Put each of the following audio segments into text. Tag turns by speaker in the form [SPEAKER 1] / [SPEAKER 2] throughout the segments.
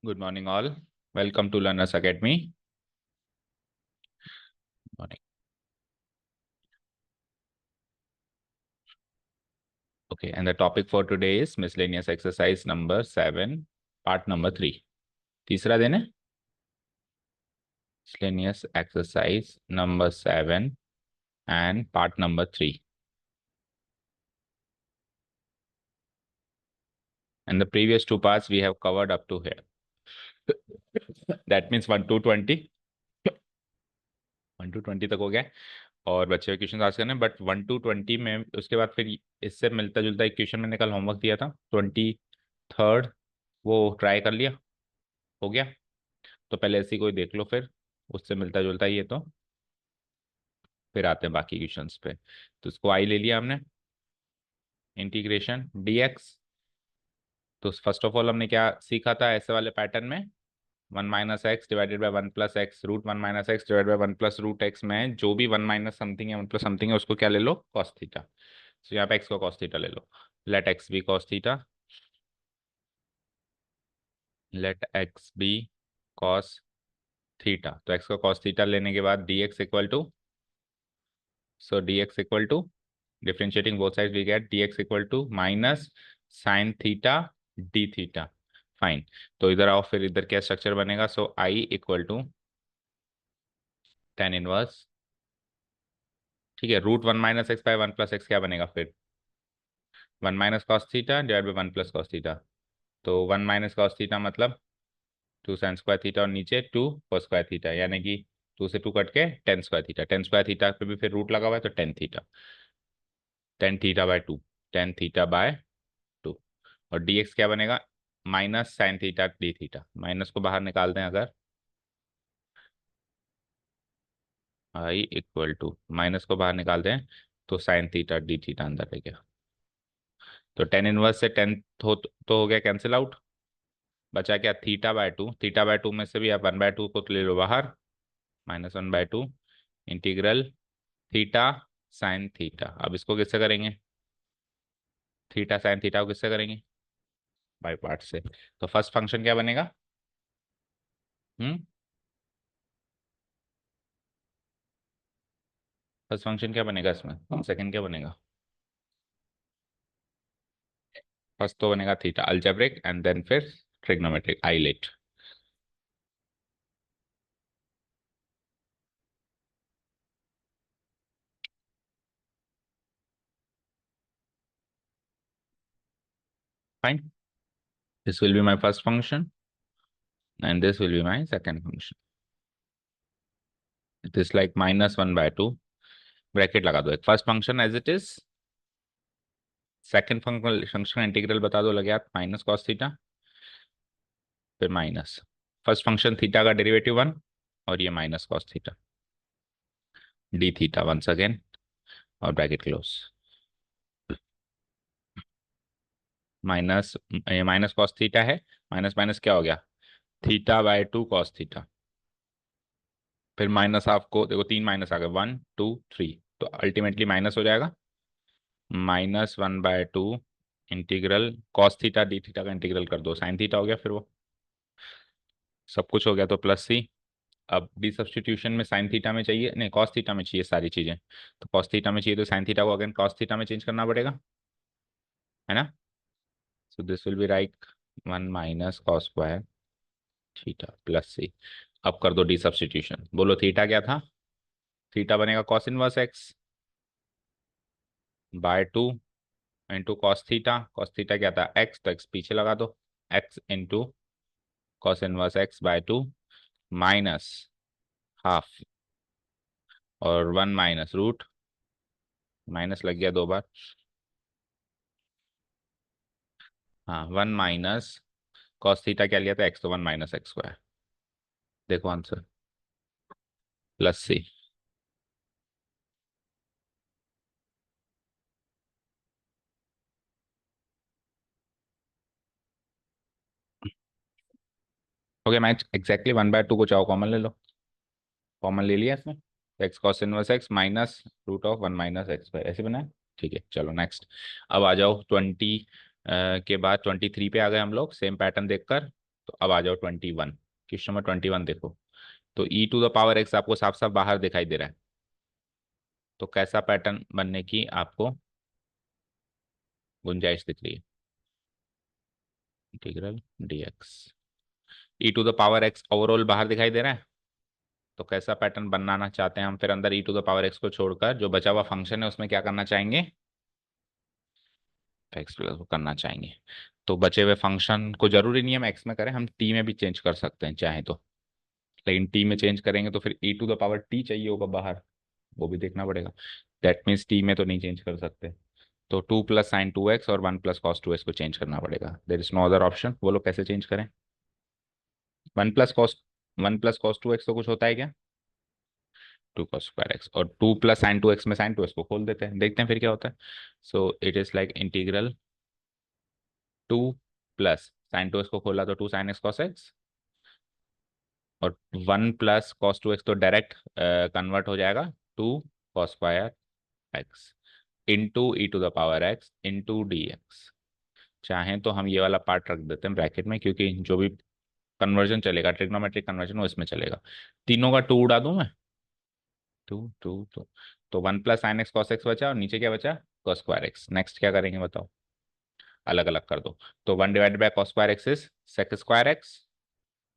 [SPEAKER 1] Good morning, all. Welcome to Learners Academy. Morning. Okay, and the topic for today is miscellaneous exercise number 7, part number 3. तीसरा दिन है miscellaneous exercise number 7 and part number 3. And the previous two parts we have covered up to here. That means 1 to 20. 1 to 20 तक हो गया और बच्चे के question आज करने, बट 1 to 20 में उसके बाद फिर इससे मिलता जुलता एक क्वेश्चन मैंने कल होमवर्क दिया था 23rd, वो ट्राई कर लिया, हो गया। तो पहले ऐसी कोई देख लो, फिर उससे मिलता जुलता ही है तो फिर आते हैं बाकी क्वेश्चंस पे। तो इसको आई ले लिया हमने, इंटीग्रेशन डीएक्स। तो फर्स्ट ऑफ ऑल हमने क्या सीखा था ऐसे वाले पैटर्न में, 1 minus x divided by 1 plus x root 1 minus x divide by 1 plus root x में जो भी 1 माइनस समथिंग है 1 प्लस समथिंग है उसको क्या ले लो, कॉस थीटा। तो यहाँ पे एक्स को कॉस थीटा ले लो, let x be cos theta, let x be cos theta. तो एक्स को कॉस थीटा लेने के बाद d x equal to, so dx equal to, differentiating both sides we get dx equal to minus sin theta d theta. Fine, तो इधर आओ, फिर इधर क्या स्ट्रक्चर बनेगा, so i equal to tan inverse, ठीक है, root 1 minus x by 1 plus x क्या बनेगा फिर 1 minus cos theta divide by 1 plus cos theta. तो 1 माइनस कॉस थीटा मतलब 2 साइन स्क्वायर थीटा और नीचे 2 कॉस स्क्वायर थीटा, यानी कि 2 से 2 कट के ten square theta, ten square theta पे भी फिर रूट लगा हुआ है तो tan theta, tan theta by 2, tan theta by 2। और dx क्या बनेगा, minus sine theta d theta, minus को बाहर निकाल दें अगर, आई इक्वल टू माइनस को बाहर निकाल दें तो साइन थीटा डी थीटा अंदर रह गया। तो टेन इनवर्स से टेन तो हो गया कैंसिल आउट, बचा क्या theta by two, theta by two में से भी आप 1/2 को तो ले लो बाहर, -1/2 इंटीग्रल थीटा साइन थीटा। अब इसको किससे करेंगे, थीटा साइन थीटा को किससे करेंगे, बाय पार्ट से। तो फर्स्ट फंक्शन क्या बनेगा, फर्स्ट फंक्शन क्या बनेगा इसमें, सेकंड क्या बनेगा, फर्स्ट तो बनेगा थीटा अलजेब्रिक एंड देन फिर ट्रिग्नोमेट्रिक आइलेट। Fine, this will be my first function and this will be my second function. It is like -1/2 bracket लगा दो, एक first function as it is, second function integral बता दो, लगे आप minus cos theta फिर माइनस फर्स्ट फंक्शन थीटा का derivative 1 और ये minus cos theta d theta once again और ब्रैकेट क्लोज, माइनस ये माइनस कॉस थीटा है, माइनस माइनस क्या हो गया थीटा बाय 2 कॉस थीटा, फिर माइनस आपको देखो 3 माइनस आ गए 1 2 3, तो अल्टीमेटली माइनस हो जाएगा -1/2 integral cos theta d theta का इंटीग्रल कर दो साइन थीटा हो गया, फिर वो सब कुछ हो गया तो प्लस सी। अब डी सब्सटीट्यूशन में साइन थीटा में चाहिए, नहीं कॉस थीटा में चाहिए सारी चीजें, तो कॉस थीटा में चाहिए तो साइन थीटा को अगेन कॉस थीटा में चेंज करना पड़ेगा, है ना। So this will be right 1 minus cos square theta plus c. अब कर दो डी सब्सटीट्यूशन, बोलो थीटा क्या था, थीटा बनेगा cos inverse x by 2 into cos theta क्या था एक्स, तो एक्स पीछे लगा दो, x into cos inverse x by 2 minus half और 1 माइनस रूट, माइनस लग गया 2 बार, हाँ 1 माइनस कॉस थीटा क्या लिया था एक्स, तो 1 माइनस एक्स स्क्वायर, देखो आंसर प्लस सी। हो गया मैच, एग्जैक्टली 1/2 को चाहो कॉमन ले लो, कॉमन ले लिया इसमें, x cos inverse x minus root of 1 minus x square, ऐसे बना है, ठीक है। चलो नेक्स्ट, अब आ जाओ 20 के बाद 23 पे आ गए हम लोग सेम पैटर्न देखकर। तो तो अब आ जाओ 21, क्वेश्चन नंबर 21 देखो। तो e to the power x आपको साफ साफ बाहर दिखाई दे रहा है, तो कैसा पैटर्न बनने की आपको गुंजाइश दिख रही है? Integral dx, e to the power x overall बाहर दिखाई दे रहा है, तो कैसा पैटर्न बनाना चाहते हैं हम फिर अंदर? ई टू द पावर एक्स को छोड़कर जो बचा हुआ फंक्शन है उसमें क्या करना चाहेंगे? एक्स प्लस को करना चाहेंगे। तो बचे हुए फंक्शन को जरूरी नहीं है हम एक्स में करें, हम टी में भी चेंज कर सकते हैं चाहे तो, लेकिन टी में चेंज करेंगे तो फिर ई टू द पावर टी चाहिए होगा बाहर, वो भी देखना पड़ेगा। दैट मीन्स टी में तो नहीं चेंज कर सकते, तो 2 + sin 2x और 1 + cos 2x को चेंज करना पड़ेगा। There is no other option. बोलो कैसे चेंज करें? 1 + cos 2x तो कुछ होता है क्या? 2 cos² x, और 2 + sin 2x में sin 2x को खोल देते हैं, देखते हैं फिर क्या होता है। So it is like integral 2 + sin 2x को खोला तो 2 sin x cos x, और 1 + cos 2x तो डायरेक्ट कन्वर्ट हो जाएगा 2 cos² x into e to the power x into d x. चाहें तो हम ये वाला पार्ट रख देते हैं ब्रैकेट में, क्योंकि जो भी कन्वर्जन चलेगा, ट्रिग्नोमेट्रिक कन्वर्जन, वो इसमें चलेगा। तीनों का 2 उड़ा दूं मैं, 2 तो 1 + sin x cos x बचा, और नीचे क्या बचा? cos²x। नेक्स्ट क्या करेंगे बताओ? अलग अलग कर दो। तो 1/cos² x इज sec²x,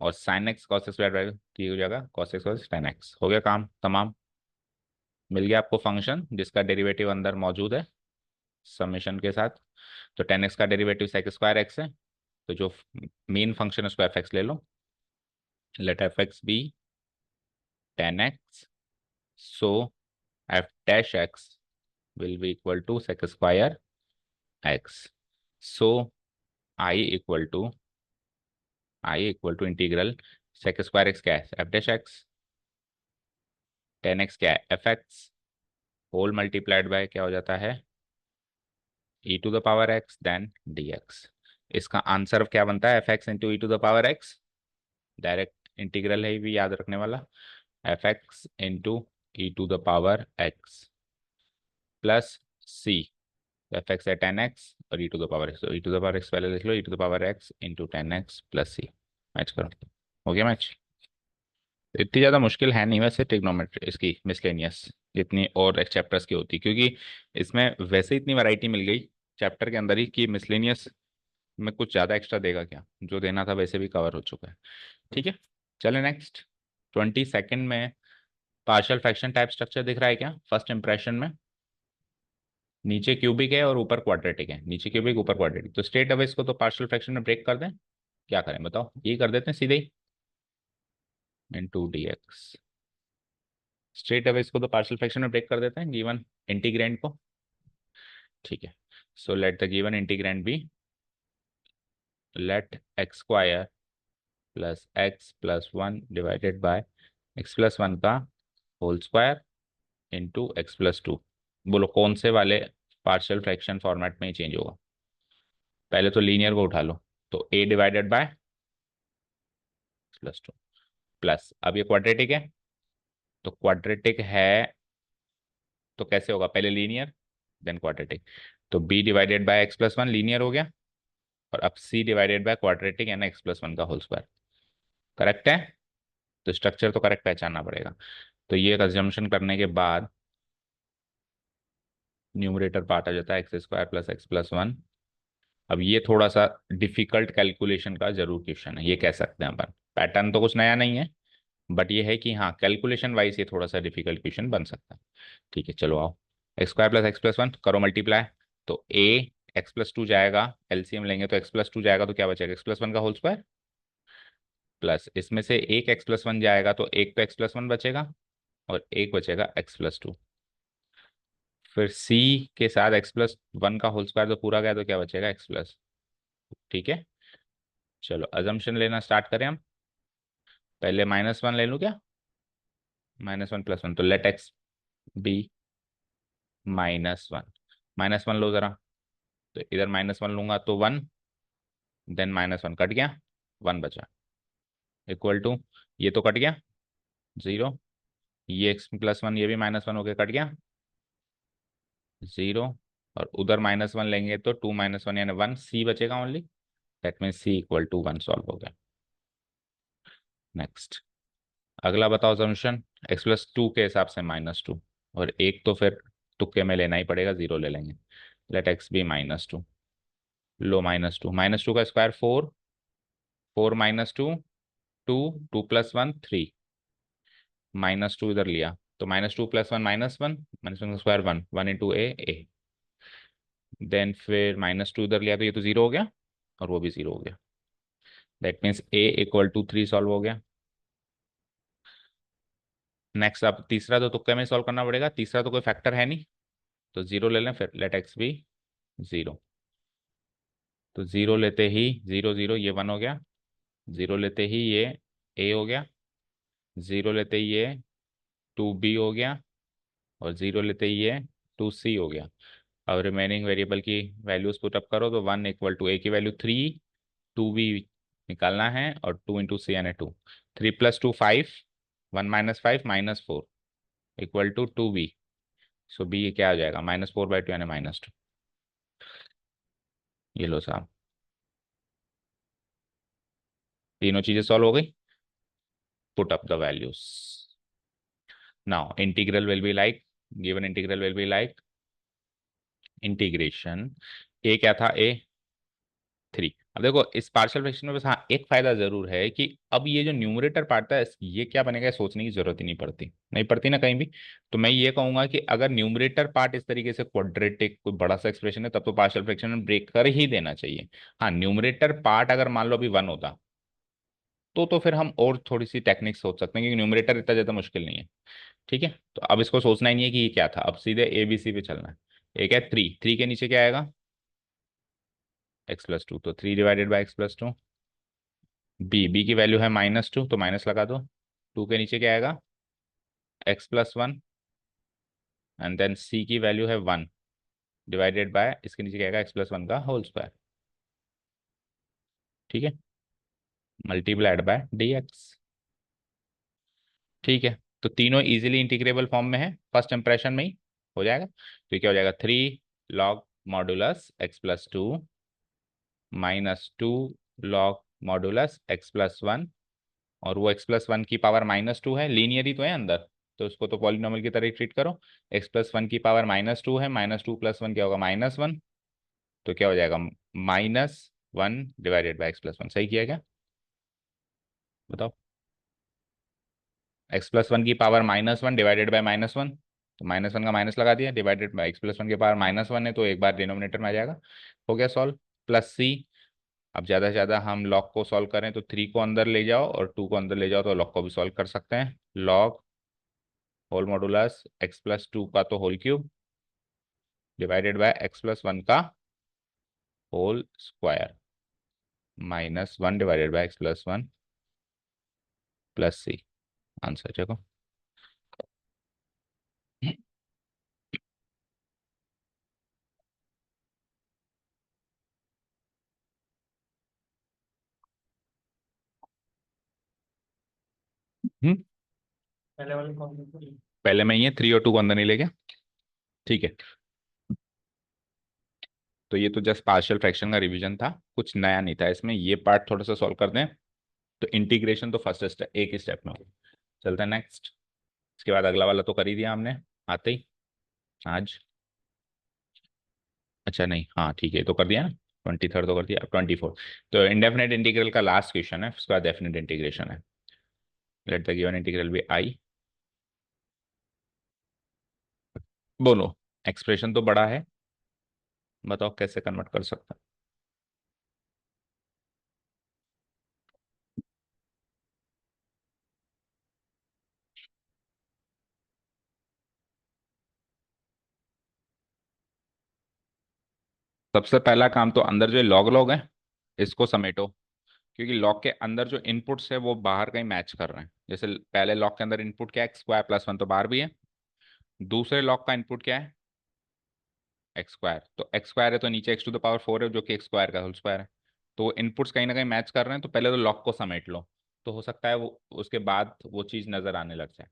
[SPEAKER 1] और sin x cos x की हो जाएगा cos x tan x। हो गया काम तमाम। मिल गया आपको फंक्शन जिसका डेरिवेटिव अंदर मौजूद है समेशन के साथ। तो tan x का डेरिवेटिव sec²x है, तो जो मेन फंक्शन है उसको f(x) ले लो। Let f(x) be tan x, so f'(x) will be equal to sec²x। So i equal to integral sec²x क्या है? f'(x), tan x क्या है? f(x) होल मल्टीप्लाइड बाय क्या हो जाता है? E to the power x then d x. इसका answer क्या बनता है? f(x) into e to the power x, direct integral है ये भी याद रखने वाला, f(x) into e to the power x plus c. f(x) है tan x और e to the power x, तो e to the power x पहले लिख लो, e to the power x into tan x plus C. Match करो, हो गया match. इतनी ज़्यादा मुश्किल है नहीं वैसे ट्रिग्नोमेट्री इसकी मिसलेनियस, जितनी और चैप्टर्स की होती, क्योंकि इसमें वैसे इतनी वैरायटी मिल गई चैप्टर के अंदर ही कि मिसलेनियस में कुछ ज़्यादा एक्स्ट्रा देगा क्या, जो देना था वैसे भी कवर हो चुका है। ठीक है, चले नेक्स्ट। 22nd में पार्शियल फ्रैक्शन टाइप स्ट्रक्चर दिख रहा है क्या फर्स्ट इंप्रेशन में? नीचे क्यूबिक है और ऊपर क्वाड्रेटिक है, नीचे क्यूबिक ऊपर क्वाड्रेटिक, तो स्ट्रेट अवे इसको तो पार्शियल फ्रैक्शन में ब्रेक कर दें। क्या करें बताओ? ये कर देते हैं सीधे ही, into d x. Straight away इसको तो पार्शियल फ्रैक्शन में ब्रेक कर देते हैं गिवन इंटीग्रैंड को। ठीक है, so let the given integrand be, let x² plus x plus 1 divided by x plus 1 का whole square into x plus 2। बोलो कौन से वाले पार्शियल फ्रैक्शन फॉर्मेट में ही चेंज होगा? पहले तो लीनियर को उठा लो, तो a divided by plus 2 plus, अब ये क्वाड्रेटिक है, तो क्वाड्रेटिक है तो कैसे होगा? पहले लीनियर देन क्वाड्रेटिक, तो b divided by x plus 1 linear हो गया, और अब c डिवाइडेड बाय क्वाड्रेटिक यानी एक्स प्लस 1 का होल स्क्वायर। करेक्ट है? तो स्ट्रक्चर तो करेक्ट पहचानना पड़ेगा। तो ये कंजम्पशन करने के बाद न्यूमरेटर पार्ट आ जाता है x² प्लस एक्स प्लस 1। अब ये थोड़ा सा डिफिकल्ट कैलकुलेशन का जरूर क्वेश्चन है, ये कह सकते हैं अपन। पैटर्न तो कुछ नया नहीं है, बट ये है कि हाँ कैलकुलेशन वाइज ये थोड़ा सा डिफिकल्ट क्वेश्चन बन सकता है। ठीक है चलो आओ, x² प्लस एक्स प्लस 1 करो मल्टीप्लाई, तो a एक्स प्लस 2 जाएगा, एलसीएम लेंगे तो एक्स प्लस 2 जाएगा, तो क्या बचेगा? एक्स प्लस 1 का होल स्क्वायर, प्लस इसमें से एक एक्स प्लस 1 जाएगा तो एक तो एक्स प्लस 1 बचेगा, और एक बचेगा एक्स प्लस 2। फिर c के साथ एक्स प्लस 1 का होल स्क्वायर तो पूरा गया, तो क्या बचेगा? X plus. ठीक है, चलो अजम्पशन लेना स्टार्ट करें हम। पहले -1 ले लूँ क्या? -1 + 1, तो लेट एक्स बी -1, -1 लो जरा, तो इधर -1 लूंगा तो 1, देन -1 कट गया, 1 बचा, इक्वल टू ये तो कट गया 0, ये एक्स प्लस 1 ये भी -1 होके कट गया 0, और उधर -1 लेंगे तो 2 - 1 यानी 1, सी बचेगा only, that means c equal to 1 solve हो गया। नेक्स्ट अगला बताओ समीशन। x+2 के हिसाब से -2, और एक तो फिर तुक्के में लेना ही पड़ेगा, 0 ले लेंगे। Late x B -2। लो -2 का स्क्वायर 4, 4 -2 2, 2 + 1 3, -2 इधर लिया तो -2 + 1 -1, -1 का स्क्वायर 1, 1 × a। देन फिर -2 इधर लिया तो ये तो 0 हो गया और वो भी 0 हो गया। दैट मीन्स a = 3 सॉल्व हो गया। नेक्स्ट अब तीसरा तो तुक्के में सॉल्व करना पड़ेगा, तीसरा तो कोई फैक्टर है नहीं, तो 0 ले लें फिर। Let x be 0। तो 0 लेते ही 0 0 ये 1 हो गया, 0 लेते ही ये a हो गया, 0 लेते ही ये 2b हो गया, और 0 लेते ही ये 2c हो गया। अब रिमेनिंग वेरिएबल की वैल्यूज पुटअप करो तो 1 = a की वैल्यू 3, 2b निकालना है, और 2 × c यानी 2, 3 + 2 5, 1 - 5 -4 = 2b। सो b क्या आ जाएगा, -4/2 यानी -2। ये लो साहब, तीनों चीजें सॉल्व हो गई। Put up the values. Now integral will be like, given integral will be like integration, a क्या था, a 3। अब देखो इस पार्शियल फ्रैक्शन में बस हाँ एक फायदा जरूर है कि अब ये जो न्यूमरेटर पार्ट है ये क्या बनेगा, ये सोचने की जरूरत ही नहीं पड़ती ना कहीं भी। तो मैं ये कहूंगा कि अगर न्यूमरेटर पार्ट इस तरीके से क्वाड्रेटिक कोई बड़ा सा एक्सप्रेशन है तब तो पार्शियल फ्रैक्शन में ब्रेक कर ही देना चाहिए। हाँ न्यूमरेटर पार्ट अगर मान लो अभी 1 होता तो फिर हम और थोड़ी सी टेक्निक सोच सकते हैं, क्योंकि न्यूमरेटर इतना ज्यादा मुश्किल नहीं है। ठीक है, तो अब इसको सोचना ही नहीं है कि ये क्या था, अब सीधे ABC पे चलना है। एक है 3, 3 के नीचे क्या आएगा, x+2, तो 3 / x+2। बी की वैल्यू है -2 तो माइनस लगा दो, 2 के नीचे क्या आएगा, x+1, एंड देन c की वैल्यू है 1 / इसके नीचे क्या आएगा, x+1 का होल स्क्वायर। ठीक है, मल्टीप्लाइड बाय dx। ठीक है, तो तीनों इजीली इंटीग्रेबल फॉर्म में है, फर्स्ट इंप्रेशन में ही हो जाएगा। तो ये क्या हो जाएगा, 3 log modulus x+2 -2 log modulus x+1, और वो x+1 की पावर -2 है, लीनियर ही तो है अंदर, तो उसको तो पॉलिनॉमियल की तरह ट्रीट करो। x+1 की पावर -2 है, -2 + 1 क्या होगा, -1, तो क्या हो जाएगा, -1 / x+1। सही किया क्या, बताओ। x+1 की पावर -1 डिवाइडेड बाय -1, तो -1 का माइनस लगा दिया, डिवाइडेड बाय x+1 की पावर -1 है तो एक बार डिनोमिनेटर में आ जाएगा। हो गया सॉल्व, प्लस c। अब ज़्यादा से ज़्यादा हम लॉग को सॉल्व करें तो 3 को अंदर ले जाओ और 2 को अंदर ले जाओ तो लॉग को भी सॉल्व कर सकते हैं। लॉग होल मॉडुलस x+2 का तो whole cube divided by x+1 का whole square, -1 / x+1 plus c। Answer देखो। हम्म, पहले में ही है, 3 और 2 को अंदर नहीं ले गया। ठीक है, तो ये तो जस्ट पार्शियल फ्रैक्शन का रिवीजन था, कुछ नया नहीं था इसमें, ये पार्ट थोड़ा सा सॉल्व कर दें। तो इंटीग्रेशन तो फर्स्ट स्टेप, एक ही स्टेप में हो। चलते हैं नेक्स्ट। इसके बाद अगला वाला तो कर ही दिया हमने आते ही आज। अच्छा नहीं, हाँ ठीक है, तो कर दिया ना, 23rd तो कर दिया, अब 24। तो इंडेफिनेट इंटीग्रल का लास्ट क्वेश्चन है, उसके बाद डेफिनेट इंटीग्रेशन है। Let the given integral be I. बोलो, एक्सप्रेशन तो बड़ा है, बताओ कैसे कन्वर्ट कर सकते हैं। सबसे पहला काम तो अंदर जो लॉग लॉग है इसको समेटो, क्योंकि लॉग के अंदर जो इनपुट्स है वो बाहर कहीं मैच कर रहे हैं। जैसे पहले लॉग के अंदर इनपुट क्या है, x² + 1, तो बाहर भी है। दूसरे लॉग का इनपुट क्या है, x², तो x² है तो नीचे x⁴ है जो कि x² का होल स्क्वायर है। तो इनपुट्स कहीं ना कहीं मैच कर रहे हैं, तो पहले तो लॉग को समेट लो, तो हो सकता है वो उसके बाद वो चीज़ नजर आने लग जाए।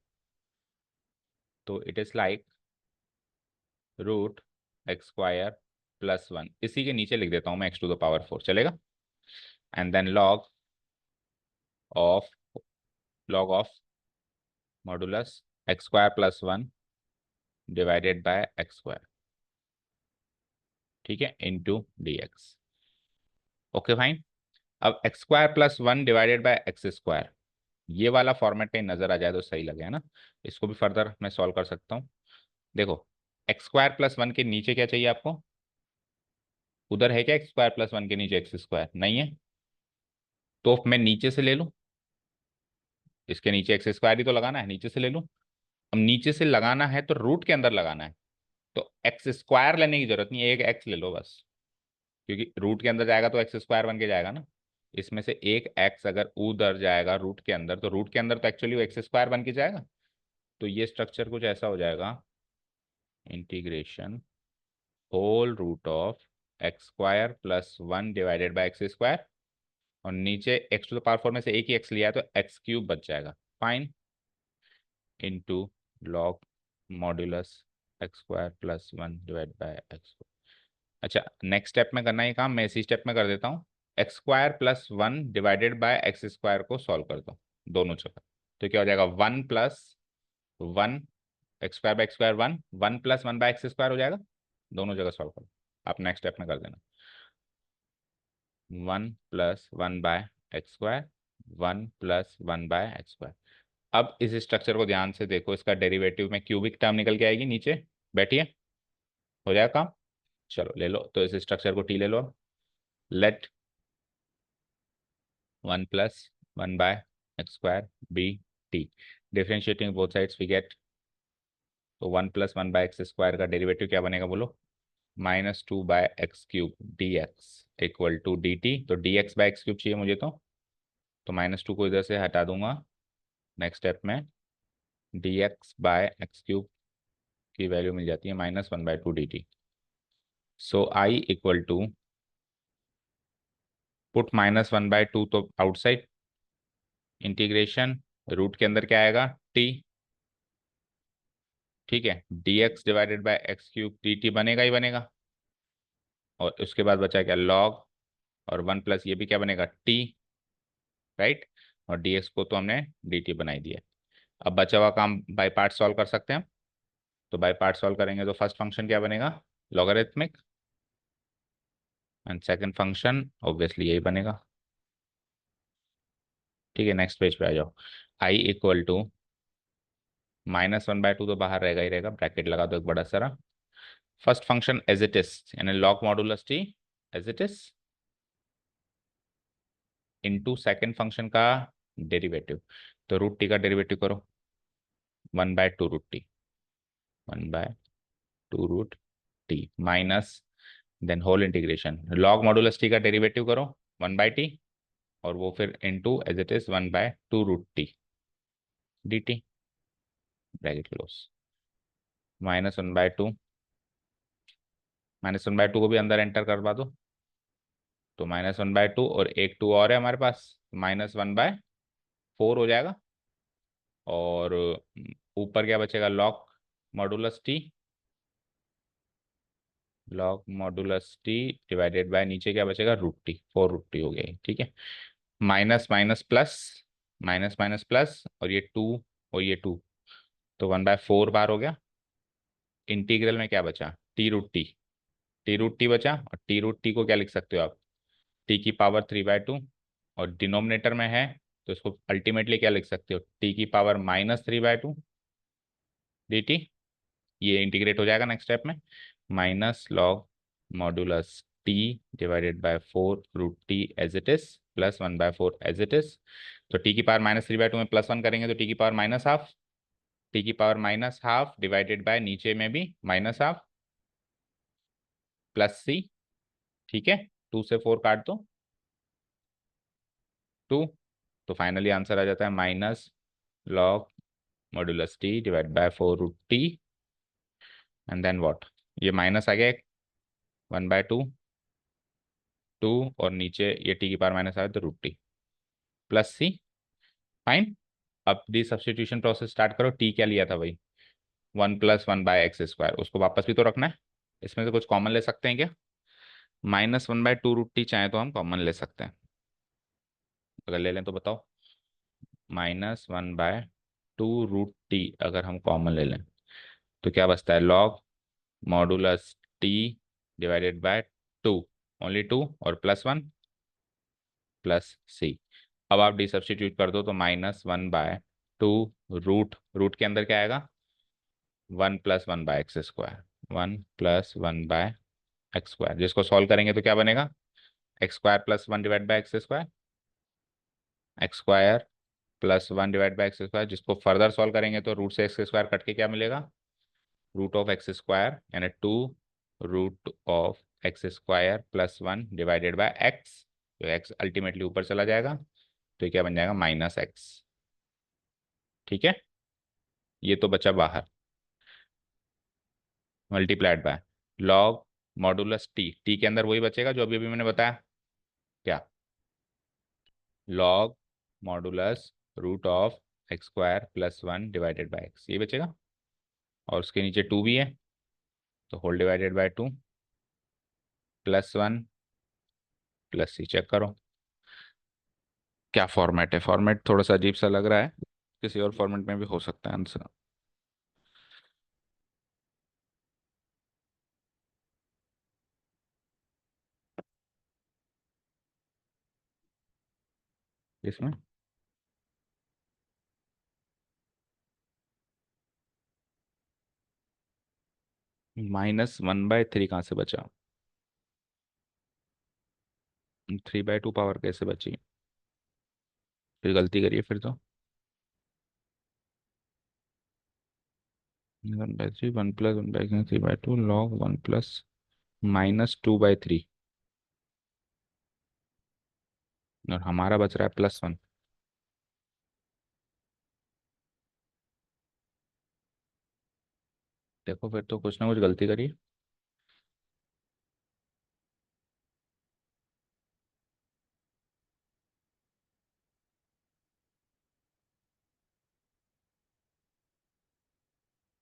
[SPEAKER 1] तो इट इज लाइक √x² + 1, इसी के नीचे लिख देता हूँ मैं x⁴ चलेगा। And then log of log of modulus x square plus one divided by x square, ठीक है, into d x. Okay fine. अब x square plus one divided by x square, ये वाला फॉर्मेट कहीं नजर आ जाए तो सही लगे, है ना। इसको भी फर्दर मैं सॉल्व कर सकता हूँ। देखो, एक्स स्क्वायर प्लस वन के नीचे क्या चाहिए आपको? उधर है क्या एक्स स्क्वायर प्लस वन के नीचे एक्स स्क्वायर? नहीं है। तो मैं नीचे से ले लूँ, इसके नीचे एक्स स्क्वायर ही तो लगाना है, नीचे से ले लूँ। अब नीचे से लगाना है तो रूट के अंदर लगाना है, तो एक्स स्क्वायर लेने की जरूरत नहीं है, एक एक्स ले लो बस, क्योंकि रूट के अंदर जाएगा तो एक्स स्क्वायर बन के जाएगा ना। इसमें से एक एक्स अगर उधर जाएगा रूट के अंदर, तो रूट के अंदर तो एक्चुअली वो एक्स स्क्वायर बन के जाएगा। तो ये स्ट्रक्चर कुछ ऐसा हो जाएगा, integration whole root of x square plus one divided by x square, और नीचे x to the power four में से एक ही एक्स लिया है तो एक्स क्यूब बच जाएगा, fine, into log modulus x square plus one divide by x. अच्छा, नेक्स्ट स्टेप में करना है ये काम, मैं इसी स्टेप में कर देता हूँ। X square plus one divided by x square को सॉल्व करता हूँ दोनों जगह। तो क्या हो जाएगा, one plus one x square bye x square one, one plus one by x square हो जाएगा, दोनों जगह सॉल्व करो। आप नेक्स्ट स्टेप में कर देना, one plus one by x square, one plus one by x square. अब इस स्ट्रक्चर को ध्यान से देखो, इसका डेरिवेटिव में क्यूबिक टर्म निकल के आएगी नीचे, बैठिए, हो जाएगा काम। चलो ले लो, तो इस स्ट्रक्चर को टी ले लो। Let one plus one by x square be t, differentiating both sides we get, तो one plus one by x square का डेरिवेटिव क्या बनेगा बोलो, minus two by x cube d x equal to d t. तो d x by x cube चाहिए मुझे, तो minus two को इधर से हटा दूंगा। नेक्स्ट स्टेप में d x by x cube की वैल्यू मिल जाती है minus one by two d t. So I equal to, put minus one by two तो आउटसाइड, इंटीग्रेशन रूट के अंदर क्या आएगा, टी, ठीक है, d x divided by x cube d t बनेगा ही बनेगा। और उसके बाद बचा क्या, लॉग, और वन प्लस ये भी क्या बनेगा, टी, राइट। और डी एक्स को तो हमने डी टी बनाई दिया। अब बचा हुआ काम बाई पार्ट सॉल्व कर सकते हैं हम। तो बाई पार्ट सॉल्व करेंगे तो फर्स्ट फंक्शन क्या बनेगा, logarithmic, and second function obviously यही बनेगा। ठीक है, नेक्स्ट पेज पे आ जाओ। I equal to minus one by two तो बाहर रहेगा ही रहेगा, ब्रैकेट लगा दो एक बड़ा सारा। First function as it is, यानी log modulus t as it is, into second function का डेरिवेटिव। तो रूट टी का डेरिवेटिव करो, one by two root t, one by two root t minus, then whole integration log modulus t का derivative करो, one by t, और वो फिर into as it is one by two root t d t, bracket close, minus one by to, minus one by to को भी अंदर enter करवा दो, तो माइनस वन बाय टू और एक टू और है हमारे पास, माइनस वन बाय फोर हो जाएगा। और ऊपर क्या बचेगा, log modulus t, log modulus t divided by नीचे क्या बचेगा, root t, four root t हो गया ये, ठीक है। Minus minus plus, minus minus plus, और ये टू और ये टू, तो वन बाय फोर बार हो गया। इंटीग्रल में क्या बचा, t root t, t root t बचा, और टी रूट टी को क्या लिख सकते हो आप, टी की पावर थ्री बाय टू, और डिनोमिनेटर में है तो इसको अल्टीमेटली क्या लिख सकते हो, टी की power minus three by two d t. ये इंटीग्रेट हो जाएगा नेक्स्ट स्टेप में, minus log modulus t divided by four root t as it is plus one by four as it is. तो टी की power minus three by two में plus one करेंगे तो t की power minus half, t की power minus half divided by नीचे में भी माइनस हाफ प्लस सी, ठीक है, टू से फोर काट दो, टू, तो फाइनली आंसर आ जाता है minus log modulus t divide by four root t, and then what, ये माइनस आ गया वन बाय टू, टू, और नीचे ये टी की पावर माइनस आया तो रूट टी प्लस सी, फाइन। अब डी सब्सटीट्यूशन प्रोसेस स्टार्ट करो, टी क्या लिया था भाई, one plus one by x square, उसको वापस भी तो रखना है। इसमें से कुछ कॉमन ले सकते हैं क्या, minus one by two root t चाहे तो हम कॉमन ले सकते हैं, अगर ले लें तो बताओ। -1/2√t अगर हम कॉमन ले लें तो क्या बचता है, log modulus t divided by 2, only 2 और +1 प्लस सी। अब आप डी सब्सटीट्यूट कर दो तो -1/2 रूट, रूट के अंदर क्या आएगा, 1 + 1/x², 1 + 1/x², जिसको सॉल्व करेंगे तो क्या बनेगा, x² + 1 divide by x², x² + 1 divide by x², जिसको फर्दर सॉल्व करेंगे तो रूट से x² कट के क्या मिलेगा, √(x²) यानी 2√(x² + 1 डिवाइडेड बाय x, तो x अल्टीमेटली ऊपर चला जाएगा तो ये क्या बन जाएगा, -x। ठीक है, ये तो बचा बाहर, multiplied by log modulus T, T के अंदर वही बचेगा जो अभी अभी मैंने बताया, क्या, log modulus √(x² + 1 divided by x, ये बचेगा, और उसके नीचे 2 भी है तो होल डिवाइडेड बाय 2 +1 प्लस सी, चेक करो क्या फॉर्मेट है, फॉर्मेट थोड़ा सा अजीब सा लग रहा है, किसी और फॉर्मेट में भी हो सकता है आंसर। इसमें -1/3 कहाँ से बचा, 3/2 पावर कैसे बची, फिर गलती करिए फिर तो, 1/3, 1 + 1/3/2 लॉग 1 प्लस -2/3, और हमारा बच रहा है +1। देखो फिर तो कुछ ना कुछ गलती करिए।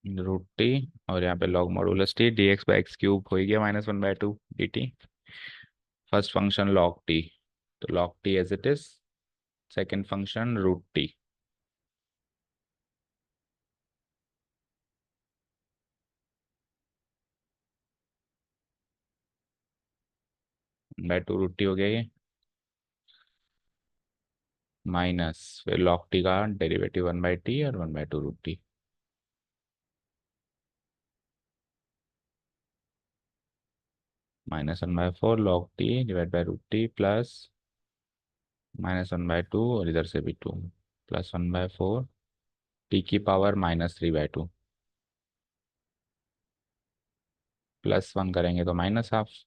[SPEAKER 1] √t और यहाँ पे log मॉडुलस टी, dx/x³ हो ही गया -1/2 dt। First function log t, तो log t as it is, second function √t, 1/2 √t हो गया ये, माइनस फिर log t का डेरिवेटिव 1/t और 1/2 √t, -1/4 log t divide by √t plus -1/2 और इधर से भी 2 प्लस 1/4 टी की पावर -3/2, +1 करेंगे तो -1/2।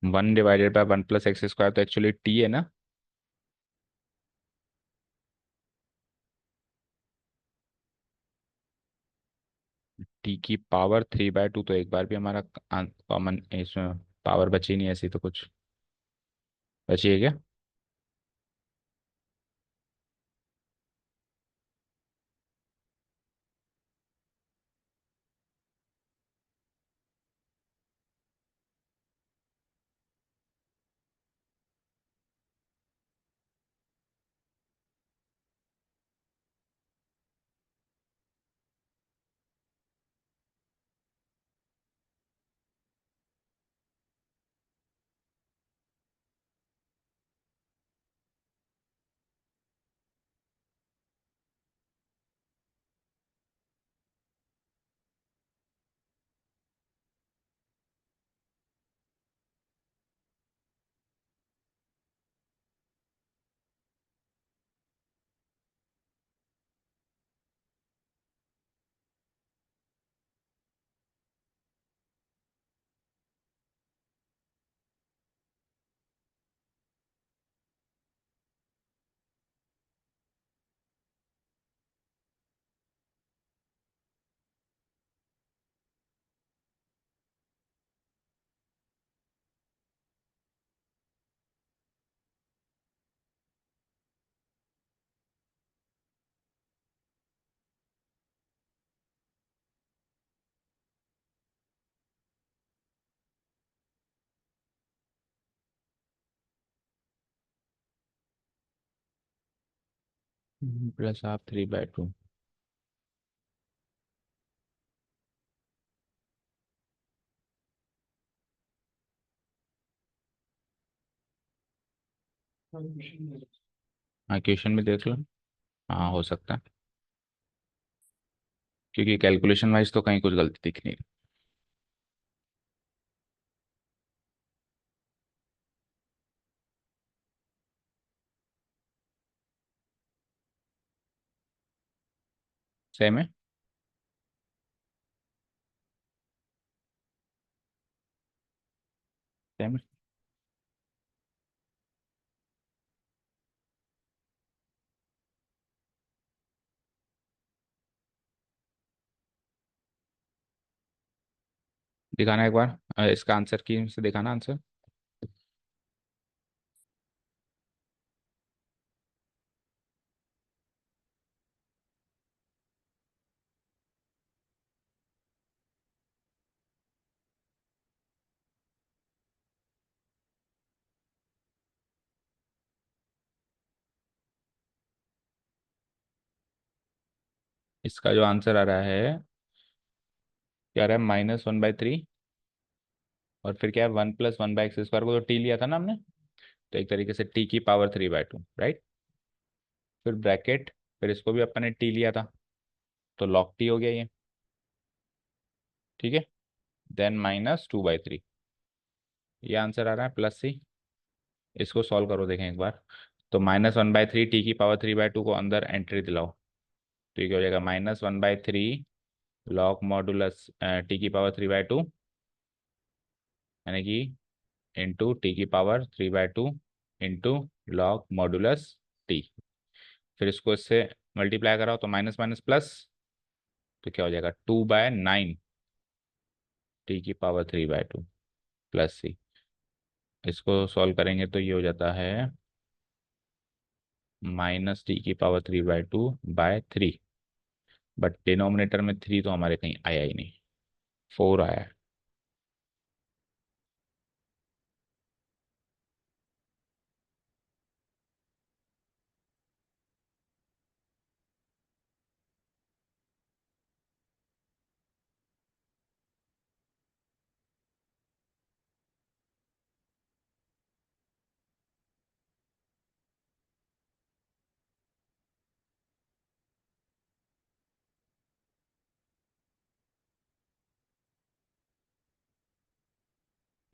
[SPEAKER 1] वन डिवाइडेड बाय 1 + x² तो एक्चुअली टी है ना, टी की पावर 3/2, तो एक बार भी हमारा कॉमन इसमें पावर बची नहीं, ऐसी तो कुछ बची है क्या, प्लस हाफ 3/2। हाँ क्वेश्चन में देख लो। हाँ हो सकता है, क्योंकि कैलकुलेशन वाइज तो कहीं कुछ गलती दिख नहीं रही। सेम है। सेम है। दिखाना एक बार, इसका आंसर की से दिखाना आंसर। इसका जो आंसर आ रहा है, क्या आ रहा है, -1/3। और फिर क्या है, 1 + 1/x² को तो टी लिया था ना हमने, तो एक तरीके से t⁻³ राइट। फिर ब्रैकेट, फिर इसको भी अपन ने टी लिया था, तो log t हो गया ये। ठीक है। देन -2/3, ये आंसर आ रहा है +c। इसको सॉल्व करो देखें एक बार। तो -1/3 t⁻³ को अंदर एंट्री दिलाओ, तो ये क्या हो जाएगा, -1/3 log मॉडुलस t⁻³/2, यानी कि into t⁻³/2 into log modulus T. फिर इसको इससे मल्टीप्लाई कराओ तो माइनस माइनस प्लस, तो क्या हो जाएगा, 2/9 t⁻³ प्लस सी। इसको सॉल्व करेंगे तो ये हो जाता है -t⁻³/2/3, बट डिनोमिनेटर में 3 तो हमारे कहीं आया ही नहीं, 4 आया है।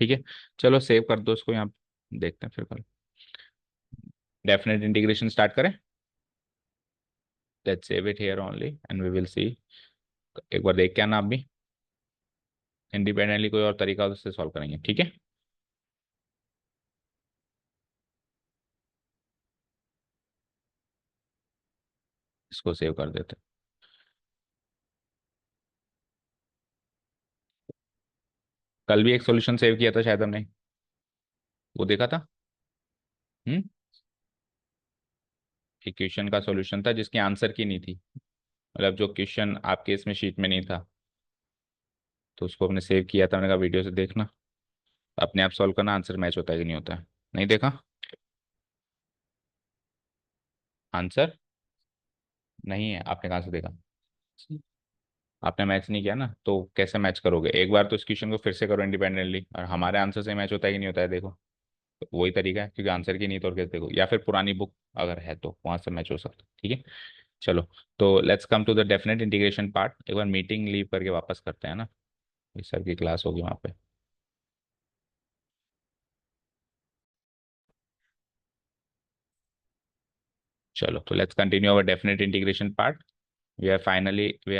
[SPEAKER 1] ठीक है, चलो सेव कर दो इसको यहाँ पे, देखते हैं फिर कल। डेफिनेट इंटीग्रेशन स्टार्ट करें। Let's save it here only and we will see. एक बार देख के आना आप भी, इंडिपेंडेंटली कोई और तरीका हो तो उससे सॉल्व करेंगे, ठीक है। इसको सेव कर देते हैं। कल भी एक सॉल्यूशन सेव किया था शायद हमने, वो देखा था। हम्म। एक क्वेश्चन का सॉल्यूशन था जिसकी आंसर की नहीं थी, मतलब जो क्वेश्चन आपके इसमें शीट में नहीं था, तो उसको हमने सेव किया था। मैंने कहा वीडियो से देखना, अपने आप सॉल्व करना, आंसर मैच होता है कि नहीं होता है। नहीं देखा आंसर? नहीं है, आपने कहाँ से देखा? आपने मैच नहीं किया ना, तो कैसे मैच करोगे? एक बार तो इस क्वेश्चन को फिर से करो इंडिपेंडेंटली, और हमारे आंसर से मैच होता है कि नहीं होता है देखो। तो वही तरीका है, क्योंकि आंसर की नहीं तो और कैसे देखो, या फिर पुरानी बुक अगर है तो वहां से मैच हो सकता है, ठीक है। चलो, तो let's come to the definite integration part. एक बार मीटिंग लीव करके वापस करते हैं ना, इस सर की क्लास होगी वहाँ पे। चलो, तो let's continue our definite integration part. We have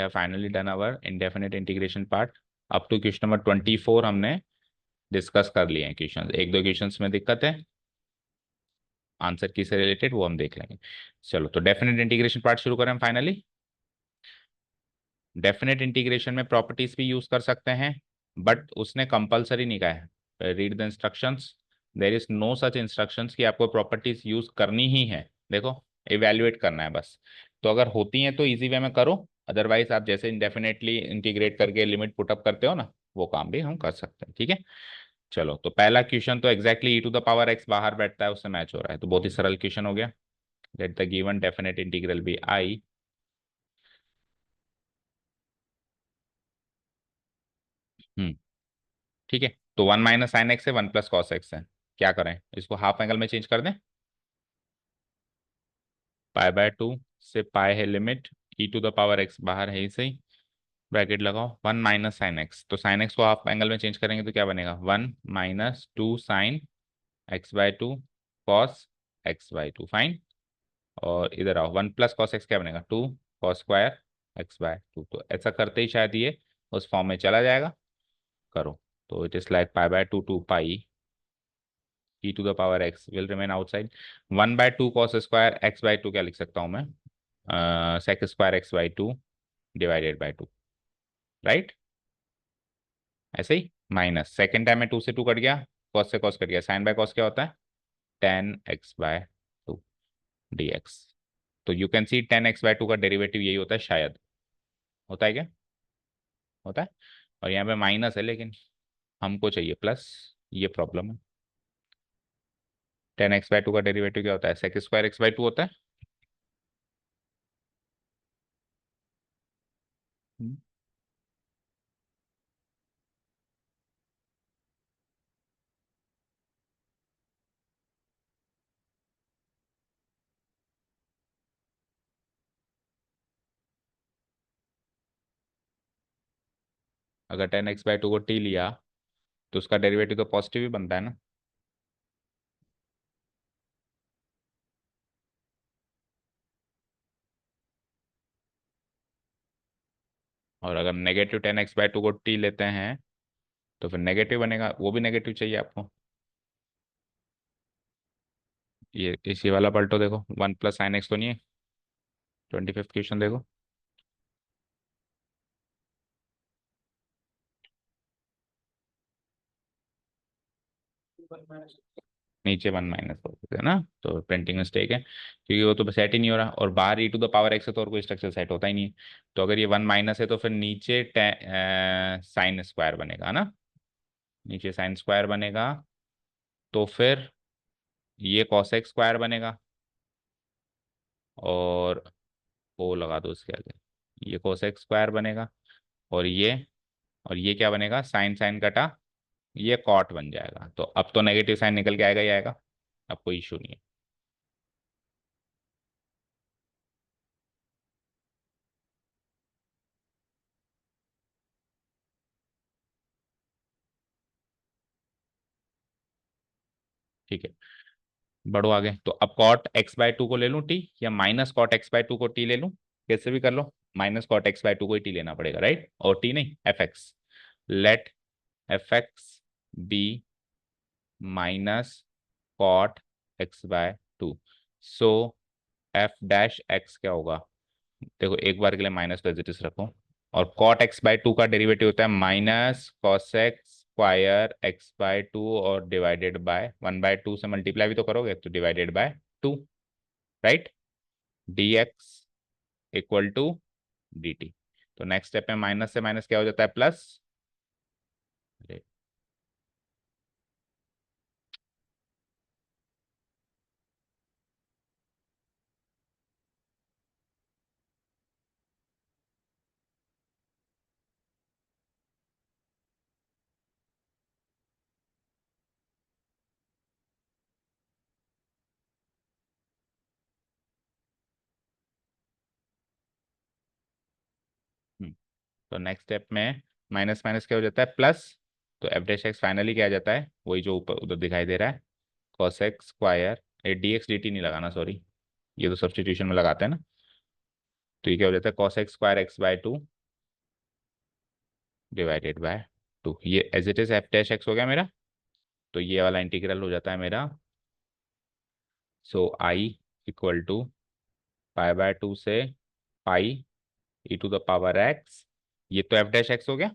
[SPEAKER 1] finally done our indefinite integration part. Up to question number 24 हमने डिस्कस कर लिए हैं क्वेश्चन। एक दो क्वेश्चंस में दिक्कत है, आंसर की से रिलेटेड, वो हम देख लेंगे। चलो, तो डेफिनेट इंटीग्रेशन पार्ट शुरू करें हम फाइनली। डेफिनेट इंटीग्रेशन में प्रॉपर्टीज भी यूज कर सकते हैं, बट उसने कंपलसरी नहीं कहा है, read the instructions. There is no such instructions कि आपको प्रॉपर्टीज यूज करनी ही है। देखो, इवेल्युएट करना है बस। तो अगर होती हैं तो इजी वे में करो, अदरवाइज आप जैसे इंडेफिनेटली इंटीग्रेट करके लिमिट पुटअप करते हो ना, वो काम भी हम कर सकते हैं, ठीक है। चलो, तो पहला क्वेश्चन तो एग्जैक्टली e⁻x बाहर बैठता है, उससे मैच हो रहा है, तो बहुत ही सरल क्वेश्चन हो गया। Let the given definite integral be I. ठीक है, तो 1 - sin x है, 1 + cos x है। क्या करें, इसको हाफ एंगल में चेंज कर दें। π/2 से पाई है लिमिट, e⁻x बाहर है ही सही, ब्रैकेट लगाओ, 1 - sin x। तो sin x को हाफ एंगल में चेंज करेंगे तो क्या बनेगा, 1 - 2 sin x/2 cos x/2। Fine. और इधर आओ, 1 + cos x क्या बनेगा, 2 cos² x/2। तो ऐसा करते ही शायद ये उस फॉर्म में चला जाएगा। करो। तो it is like π/2 to pi e⁻x will remain outside. 1/2 cos² x/2 क्या लिख सकता हूँ मैं, sec² x/2 /2। राइट, ऐसे ही माइनस सेकेंड टाइम में 2 से 2 कट गया, cos से cos कट गया, sin/cos क्या होता है, tan x/2 dx। तो you can see tan x/2 का डेरिवेटिव यही होता है शायद। होता है क्या, होता है। और यहाँ पे माइनस है लेकिन हमको चाहिए प्लस, ये प्रॉब्लम है। tan x/2 का डेरिवेटिव क्या होता है, sec² x/2 होता है। हम्म। अगर tan x/2 को t लिया तो उसका डेरिवेटिव तो पॉजिटिव ही बनता है ना। और अगर नेगेटिव tan x/2 को t लेते हैं तो फिर नेगेटिव बनेगा, वो भी नेगेटिव चाहिए आपको। ये इसी वाला पलटो, देखो 1 + sin x तो नहीं है, 25th क्वेश्चन देखो। नीचे 1 - हो है ना, तो प्रिंटिंग मिस्टेक है, क्योंकि वो तो सेट ही नहीं हो रहा, और बाहर e⁻x है तो और कोई स्ट्रक्चर सेट होता ही नहीं है। तो अगर ये 1 - है तो फिर नीचे sin² बनेगा ना, नीचे sin² बनेगा। तो फिर ये cos x² बनेगा, और वो लगा दो उसके आगे, ये cos x² बनेगा। और ये क्या बनेगा, साइन साइन कटा, ये कॉट बन जाएगा। तो अब तो नेगेटिव साइन निकल के आएगा ही आएगा, अब कोई इशू नहीं है। ठीक है, बढ़ो आगे। तो अब cot x/2 को ले लूँ टी, या -cot x/2 को टी ले लूँ, कैसे भी कर लो। -cot x/2 को ही टी लेना पड़ेगा, राइट, और टी नहीं fx। Let fx be -cot x/2। So f' क्या होगा, देखो एक बार के लिए माइनस तो एज इट इज रखो। और cot x/2 का डेरिवेटिव होता है -cos x² x/2, और डिवाइडेड बाय 1/2 से मल्टीप्लाई भी तो करोगे तो divided by 2, right. dx equal to dt। तो नेक्स्ट स्टेप में माइनस से माइनस क्या हो जाता है, प्लस। तो नेक्स्ट स्टेप में माइनस माइनस क्या हो जाता है, प्लस। तो f' फाइनली क्या आ जाता है, वही जो ऊपर उधर दिखाई दे रहा है, cos x²। ये dx dt नहीं लगाना, सॉरी, ये तो सब्सटीट्यूशन में लगाते हैं ना। तो ये क्या हो जाता है, cos x² x/2 divided by 2। ये एज इट इज f' हो गया मेरा। तो ये वाला इंटीग्रल हो जाता है मेरा, सो i इक्वल टू π/2 से पाई e⁻x। ये तो f' हो गया,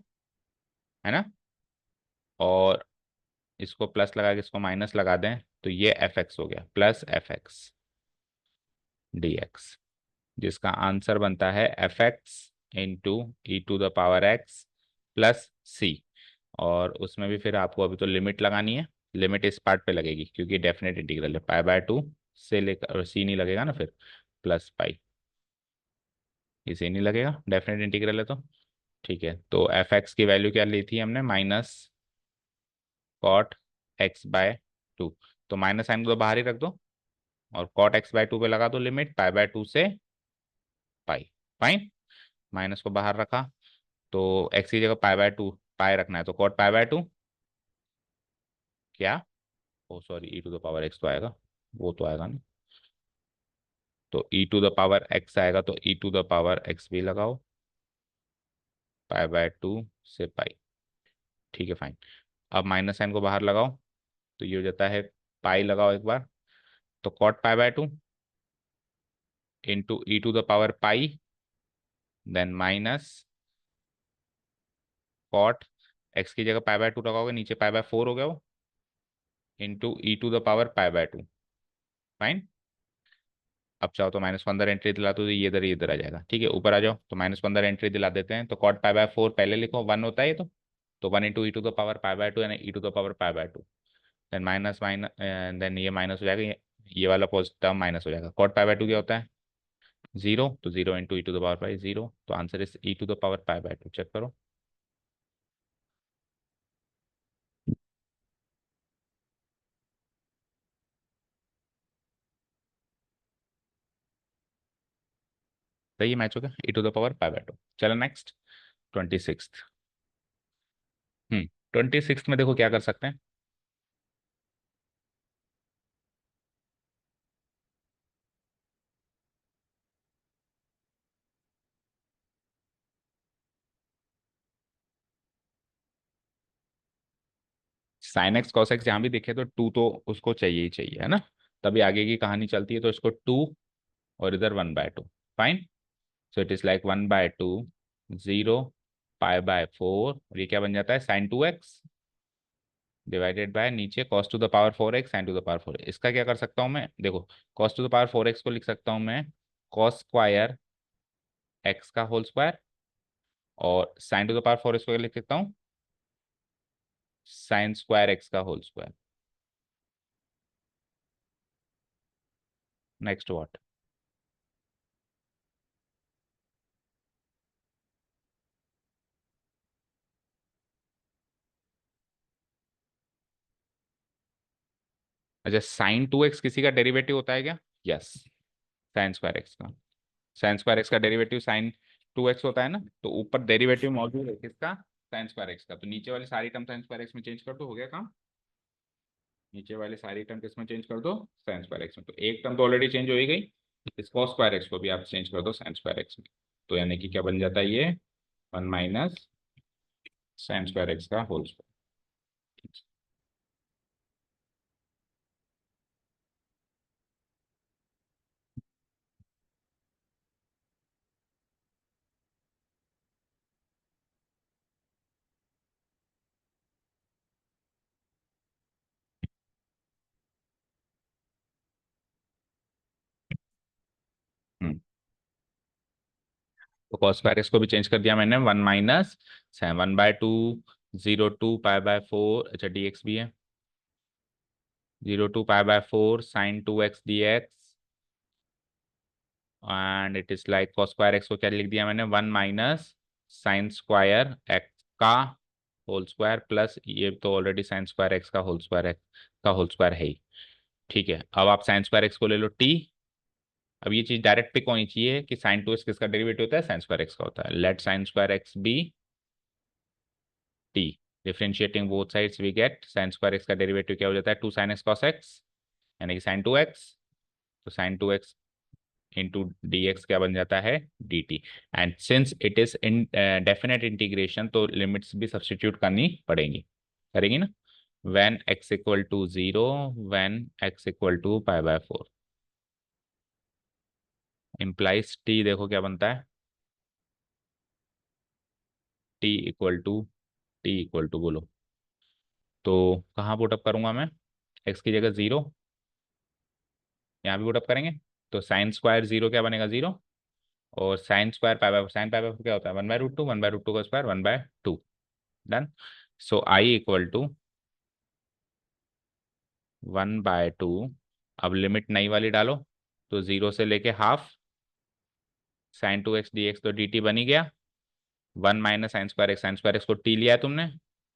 [SPEAKER 1] है ना। और इसको प्लस लगा के इसको माइनस लगा दें तो ये fx हो गया, प्लस fx dx, जिसका आंसर बनता है fx into e⁻x plus c। और उसमें भी फिर आपको अभी तो लिमिट लगानी है, लिमिट इस पार्ट पे लगेगी क्योंकि डेफिनेट इंटीग्रल है, π/2 से लेकर सी नहीं लगेगा ना फिर, प्लस पाई, ये सी नहीं लगेगा, डेफिनेट इंटीग्रल है तो। ठीक है, तो एफ एक्स की वैल्यू क्या ली थी हमने, minus cot x by two. तो माइनस साइन को तो बाहर ही रख दो और कॉट एक्स बाय टू पे लगा दो लिमिट पाई बाय टू से पाई। फाइन, माइनस को बाहर रखा, तो एक्स की जगह पाई बाय टू पाई रखना है, तो कॉट पाई बाय टू क्या, oh sorry e to the power x तो आएगा, वो तो आएगा ना, तो e to the power x आएगा, तो e to the power x भी लगाओ पाई बाय टू से पाई। ठीक है फाइन, अब माइनस साइन को बाहर लगाओ, तो ये हो जाता है पाई लगाओ एक बार, तो cot pi by two into e to the power pi, then minus cot x की जगह पाई बाय टू लगाओगे, नीचे पाई बाय फोर हो गया वो, into e to the power pi by two. Fine, अब चाहो तो माइनस को अंदर एंट्री दिला दो, तो ये इधर आ जाएगा। ठीक है, ऊपर आ जाओ, तो माइनस को अंदर एंट्री दिला देते हैं, तो कॉट पाई बाय फोर पहले लिखो, वन होता है ये तो one into e to the power pi by two यानी e to the power pi by two, then minus minus, then ये माइनस हो जाएगा, ये वाला पॉजिटिव टर्म माइनस हो जाएगा। कॉट पाई बाय टू क्या होता है, जीरो, तो zero into e to the power pi zero, तो answer is e to the power pi by two. Check करो, सही है, मैच हो गया, e to the power pi by two. चलो नेक्स्ट, 26। 26 में देखो क्या कर सकते हैं, साइन एक्स कॉस एक्स जहाँ भी दिखे तो टू तो उसको चाहिए ही चाहिए, है ना, तभी आगे की कहानी चलती है, तो इसको टू और इधर one by two. Fine, so it is like one by two, zero pi by four, और ये क्या बन जाता है, sine two x divided by नीचे cos to the power four x sine to the power four. इसका क्या कर सकता हूँ मैं, देखो cos to the power four x को लिख सकता हूँ मैं कॉस स्क्वायर एक्स का होल स्क्वायर, और sine to the power four x को लिख सकता हूँ साइन स्क्वायर एक्स का होल स्क्वायर। नेक्स्ट व्हाट, अच्छा साइन टू एक्स किसी का डेरिवेटिव होता है क्या, यस, साइन स्क्वायर एक्स का, साइन स्क्वायर एक्स का डेरिवेटिव साइन टू एक्स होता है ना, तो ऊपर डेरिवेटिव मौजूद है किसका, साइन स्क्वायर एक्स का, तो नीचे वाली सारी टर्म साइन स्क्वायर एक्स में चेंज कर दो, हो गया काम। नीचे वाली सारी टर्म किस में चेंज कर दो, साइन स्क्वायर एक्स में, तो एक टर्म तो ऑलरेडी चेंज हो ही गई, इस कॉस स्क्वायर एक्स को भी आप चेंज कर दो साइन स्क्वायर एक्स में, तो यानी कि क्या बन जाता है ये, one minus sine square x का होल स्क्वायर। हम्म, तो कॉस स्क्वायर एक्स को भी चेंज कर दिया मैंने, one minus one by two, zero to pi by four, अच्छा डी एक्स भी है, zero to pi by four sine two x d x, and it is like cos square x को क्या लिख दिया मैंने, one minus sine square x का whole square, plus ये तो ऑलरेडी साइन स्क्वायर एक्स का होल स्क्वायर एक्स का होल स्क्वायर है ही। ठीक है, अब आप साइन स्क्वायर एक्स को ले लो टी, अब ये चीज डायरेक्ट पिक होनी चाहिए कि साइन टू एक्स किसका डेरिवेटिव होता है, साइन स्क्वायर एक्स का होता है, let sine square x be t, differentiating both sides we get sine square x का डेरिवेटिव क्या हो जाता है, two sine x cos x, यानी कि साइन टू एक्स, तो sine two x into d x क्या बन जाता है, d t, and since it is in definite integration तो लिमिट्स भी सब्सटीट्यूट करनी पड़ेंगी, करेंगी ना, when x equal to zero, when x equal to pi by four, implies t देखो क्या बनता है, t equal to, t equal to बोलो, तो कहाँ पुटअप करूंगा मैं, x की जगह जीरो, यहाँ भी पुटअप करेंगे, तो साइन स्क्वायर जीरो क्या बनेगा, जीरो, और sine square pi by, sine pi by क्या होता है, one by root two, one by root two का square one by two, done. So I equal to one by two अब limit नई वाली डालो, तो 0 से लेके हाफ साइन 2x dx, तो dt बन ही गया। 1 माइनस साइन स्क्वायर एक्स को t लिया है तुमने,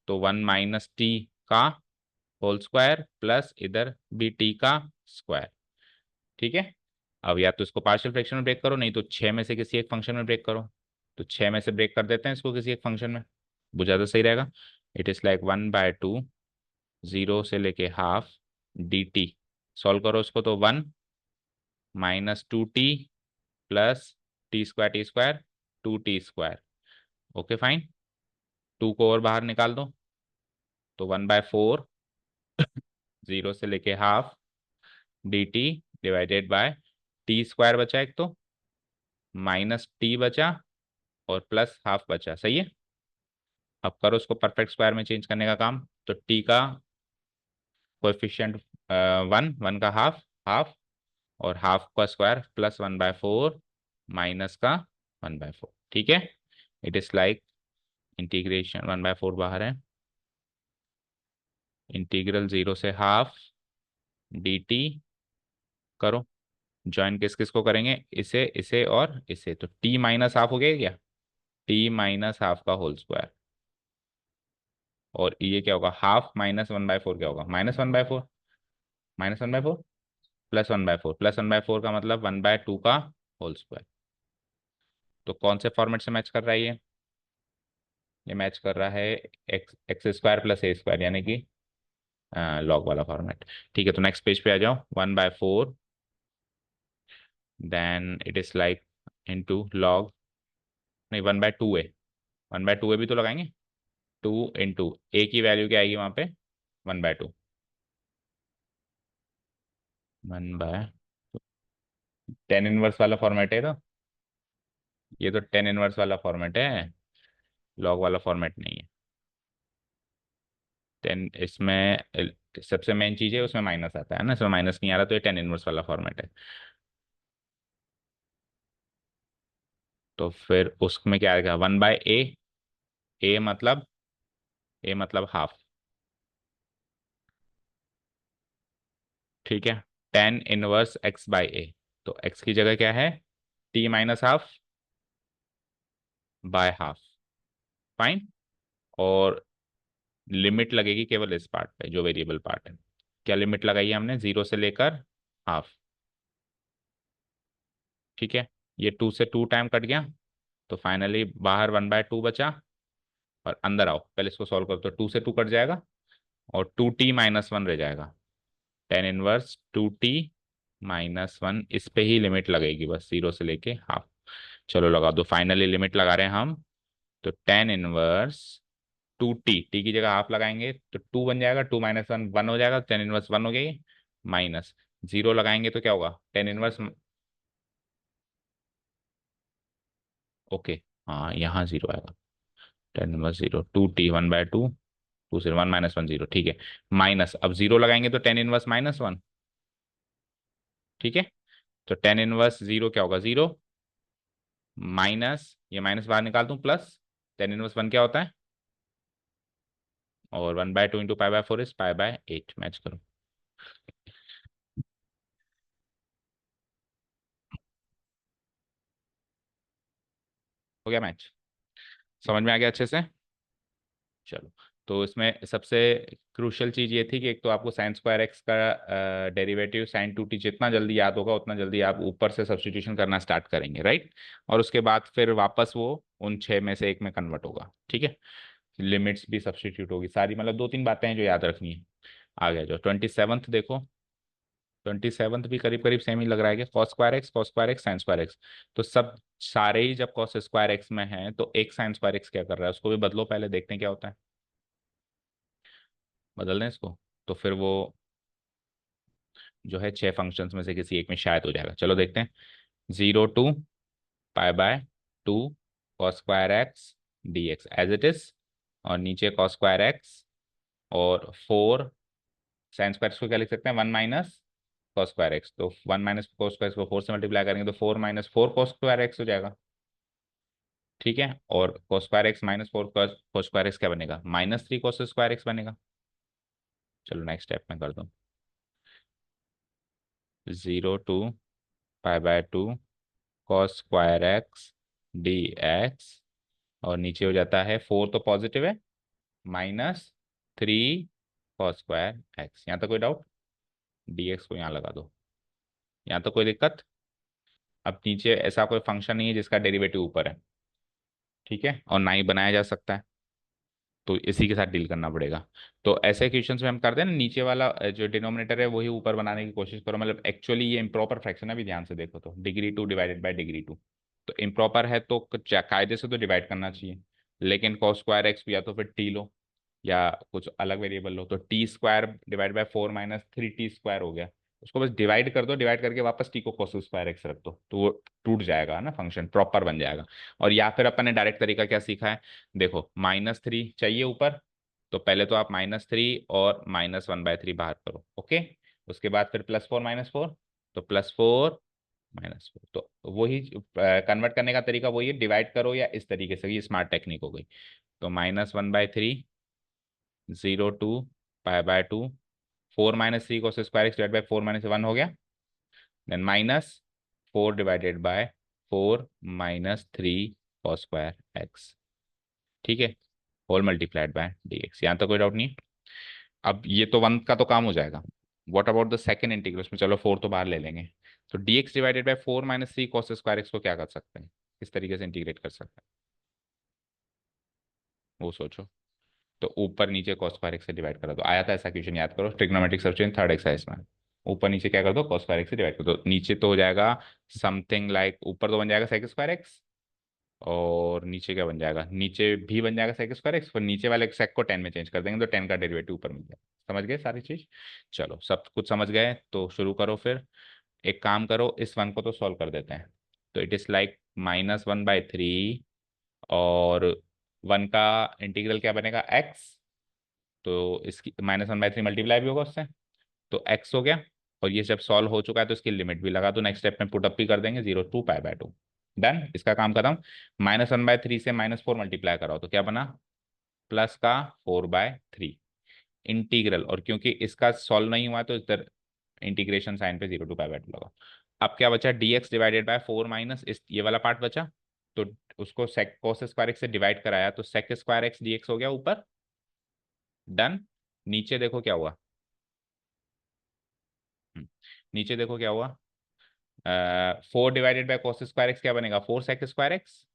[SPEAKER 1] तो 1 माइनस टी का होल स्क्वायर प्लस इधर भी टी का स्क्वायर। ठीक है। अब या तो इसको पार्शियल फ्रैक्शन में ब्रेक करो, नहीं तो 6 में से किसी एक फंक्शन में ब्रेक करो। तो 6 में से ब्रेक कर देते हैं इसको किसी एक फंक्शन में, बुझा तो सही रहेगा। इट इज लाइक 1/2 0 से लेके हाफ डी टी। सॉल्व करो उसको, तो 1 minus 2t plus T square 2t square. Okay fine. 2 को और बाहर निकाल दो, तो 1/4 0 से लेके half D T divided bye T square बचा एक, तो माइनस टी बचा और प्लस हाफ बचा। सही है। अब करो उसको परफेक्ट स्क्वायर में चेंज करने का काम, तो टी का कोएफिशिएंट 1, 1 का हाफ हाफ, और हाफ का स्क्वायर प्लस 1/4 माइनस का 1/4। ठीक है। इट इज लाइक इंटीग्रेशन 1/4 बाहर है, इंटीग्रल 0 से हाफ डी टी। करो ज्वाइन, किस किस को करेंगे, इसे इसे और इसे, तो टी माइनस हाफ हो गया क्या, टी माइनस हाफ का होल स्क्वायर। और ये क्या होगा, हाफ माइनस 1/4 क्या होगा, -1/4, -1/4 +1/4, +1/4 का मतलब 1/2 का होल स्क्वायर। तो कौन से फॉर्मेट से मैच कर रहा है ये मैच कर रहा है एक्स स्क्वायर प्लस ए स्क्वायर, यानी कि लॉग वाला फॉर्मेट। ठीक है, तो नेक्स्ट पेज पे आ जाओ। 1/4 then it is like into log, नहीं 1/2 है, 1/2 है भी तो लगाएंगे। 2 इंटू ए की वैल्यू क्या आएगी वहां पे, 1/2, 1/10 इनवर्स वाला फॉर्मेट है। तो ये तो 10 इनवर्स वाला फॉर्मेट है, लॉग वाला फॉर्मेट नहीं है। 10 इसमें सबसे मेन चीज है, उसमें माइनस आता है ना, इसमें माइनस नहीं आ रहा, तो ये 10 इनवर्स वाला फॉर्मेट है। तो फिर उसमें क्या आएगा, 1/a, ए मतलब, ए मतलब हाफ। ठीक है। 10 इनवर्स x/a, तो x की जगह क्या है, t minus half by half. Fine. और लिमिट लगेगी केवल इस पार्ट पे जो वेरिएबल पार्ट है। क्या लिमिट लगाई है हमने, 0 से लेकर हाफ। ठीक है। ये 2 से 2 टाइम कट गया, तो फाइनली बाहर 1/2 बचा, और अंदर आओ पहले इसको सॉल्व करो, तो 2 से 2 कट जाएगा और 2t-1 रह जाएगा। 10 इनवर्स 2t-1, इस पे ही लिमिट लगेगी बस, 0 से लेके हाफ। चलो लगा दो, फाइनली लिमिट लगा रहे हैं हम। तो 10 इनवर्स 2t, टी की जगह हाफ लगाएंगे तो 2 बन जाएगा, 2 - 1 1 हो जाएगा, 10 इनवर्स 1 हो गई, माइनस 0 लगाएंगे तो क्या होगा, 10 इनवर्स। ओके, हाँ यहाँ 0 आएगा। 10 इनवर्स 0, 2t 1/2, 2 से 1 - 1 0, ठीक है। माइनस, अब 0 लगाएंगे तो 10 इनवर्स -1। ठीक है। तो 10 इनवर्स 0 क्या होगा, 0, माइनस ये माइनस बाहर निकाल दूं, प्लस 10 इनवर्स 1 क्या होता है, और 1/2 इंटू π/4 इज π/8। मैच करो। हो गया मैच, समझ में आ गया अच्छे से। चलो, तो इसमें सबसे क्रूशियल चीज ये थी कि एक तो आपको साइन स्क्वायर एक्स का डेरिवेटिव साइन 2t जितना जल्दी याद होगा उतना जल्दी आप ऊपर से सब्स्टिट्यूशन करना स्टार्ट करेंगे, राइट। और उसके बाद फिर वापस वो उन 6 में से एक में कन्वर्ट होगा। ठीक है। लिमिट्स भी सब्स्टिट्यूट होगी सारी, मतलब 2-3 बातें हैं जो याद रखनी है। आ गया जो 27th देखो, 27th भी करीब करीब सेम ही लग रहा है कि cos square x sign square x. तो सब सारे ही जब cos स्क्वायर एक्स में है, तो एक साइन स्क्वायर एक्स क्या कर रहा है, उसको भी बदलो, पहले देखते हैं क्या होता है। बदल दें इसको, तो फिर वो जो है 6 फंक्शंस में से किसी एक में शायद हो जाएगा। चलो देखते हैं। 0 to π/2 cos square x dx as it is, और नीचे cos स्क्वायर एक्स, और 4 साइन स्क्वायर को क्या लिख सकते हैं, 1 - cos स्क्वायर एक्स, तो 1 - cos स्क्वायर को 4 से मल्टीप्लाई करेंगे तो 4 - 4 cos स्क्वायर एक्स हो जाएगा। ठीक है। और cos square x -4 cos square x क्या बनेगा, -3 cos स्क्वायर एक्स बनेगा। चलो नेक्स्ट स्टेप में कर दो। 0 to π/2 cos square x dx, और नीचे हो जाता है 4 तो पॉजिटिव है, -3 cos स्क्वायर एक्स। यहाँ तक कोई डाउट? dx को यहाँ लगा दो। यहाँ तो कोई दिक्कत? अब नीचे ऐसा कोई फंक्शन नहीं है जिसका डेरिवेटिव ऊपर है, ठीक है, और ना ही बनाया जा सकता है, तो इसी के साथ डील करना पड़ेगा। तो ऐसे क्वेश्चंस में हम करते हैं ना, नीचे वाला जो डिनोमिनेटर है वही ऊपर बनाने की कोशिश करो। मतलब एक्चुअली ये इम्प्रॉपर फ्रैक्शन है, अभी ध्यान से देखो तो डिग्री 2 डिवाइडेड बाय डिग्री 2, तो इम्प्रॉपर है तो कायदे से तो डिवाइड करना चाहिए, लेकिन कॉस स्क्वायर एक्स या तो फिर टी लो या कुछ अलग वेरिएबल लो, तो T square divide by 4 - 3t² हो गया। उसको बस डिवाइड कर दो, डिवाइड करके वापस टी को कॉस स्क्वायर एक्स रख दो, तो वो टूट जाएगा ना, फंक्शन प्रॉपर बन जाएगा। और या फिर अपन ने डायरेक्ट तरीका क्या सीखा है, देखो -3 चाहिए ऊपर, तो पहले तो आप -3 और -1/3 बाहर करो, ओके। उसके बाद फिर +4 - 4, तो +4 - 4, तो वही कन्वर्ट करने का तरीका वही है, डिवाइड करो या इस तरीके से, ये स्मार्ट टेक्निक हो गई। तो -1/3, 0 to π/2, 4 - 3 cos square x divide by 4 - 1 हो गया, देन -4 / 4 - 3 cos स्क्वायर एक्स, ठीक है, होल मल्टीप्लाइड बाय dx। यहाँ तो कोई डाउट नहीं है। अब ये तो वन का तो काम हो जाएगा। What about the second integral में, चलो 4 तो बाहर ले लेंगे, तो dx divided by 4 - 3 cos square x को क्या कर सकते हैं, किस तरीके से इंटीग्रेट कर सकते हैं, वो सोचो। तो ऊपर नीचे cos स्क्वायर एक्स से डिवाइड करा दो, आया था ऐसा क्वेश्चन, याद करो, ट्रिग्नोमेट्रिक सब्स्टिट्यूशन थर्ड एक्सरसाइज में। ऊपर नीचे क्या कर दो, cos स्क्वायर एक्स से डिवाइड कर दो, नीचे तो हो जाएगा समथिंग लाइक, ऊपर तो बन जाएगा सेक स्क्वायर एक्स, और नीचे क्या बन जाएगा, नीचे भी बन जाएगा सेक स्क्वायर एक्स, पर नीचे वाले सेक को 10 में चेंज कर देंगे तो 10 का डेरिवेटिव ऊपर मिल जाएगा। समझ गए सारी चीज? चलो सब कुछ समझ गए तो शुरू करो फिर। एक काम करो, इस वन को तो सॉल्व कर देते हैं। तो इट इज लाइक -1/3, और वन का इंटीग्रल क्या बनेगा, एक्स, तो इसकी -1/3 मल्टीप्लाई भी होगा उससे, तो एक्स हो गया। और ये जब सॉल्व हो चुका है तो इसकी लिमिट भी लगा दो, नेक्स्ट स्टेप में पुटअप भी कर देंगे, 0 to π/2। डन, इसका काम खत्म। -1/3 से -4 मल्टीप्लाई कराओ तो क्या बना, प्लस का 4/3 इंटीग्रल, और क्योंकि इसका सॉल्व नहीं हुआ तो इधर इंटीग्रेशन साइन पे 0 to π/2 लगा। अब क्या बचा, dx डिवाइडेड बाय 4 माइनस इस ये वाला पार्ट बचा, तो उसको सेक कोस स्क्वायर एक्स से डिवाइड कराया तो सेक स्क्वायर एक्स dx हो गया ऊपर। डन, नीचे देखो क्या हुआ, नीचे देखो क्या हुआ, 4 divided by cos square x क्या बनेगा, 4 सेक स्क्वायर एक्स,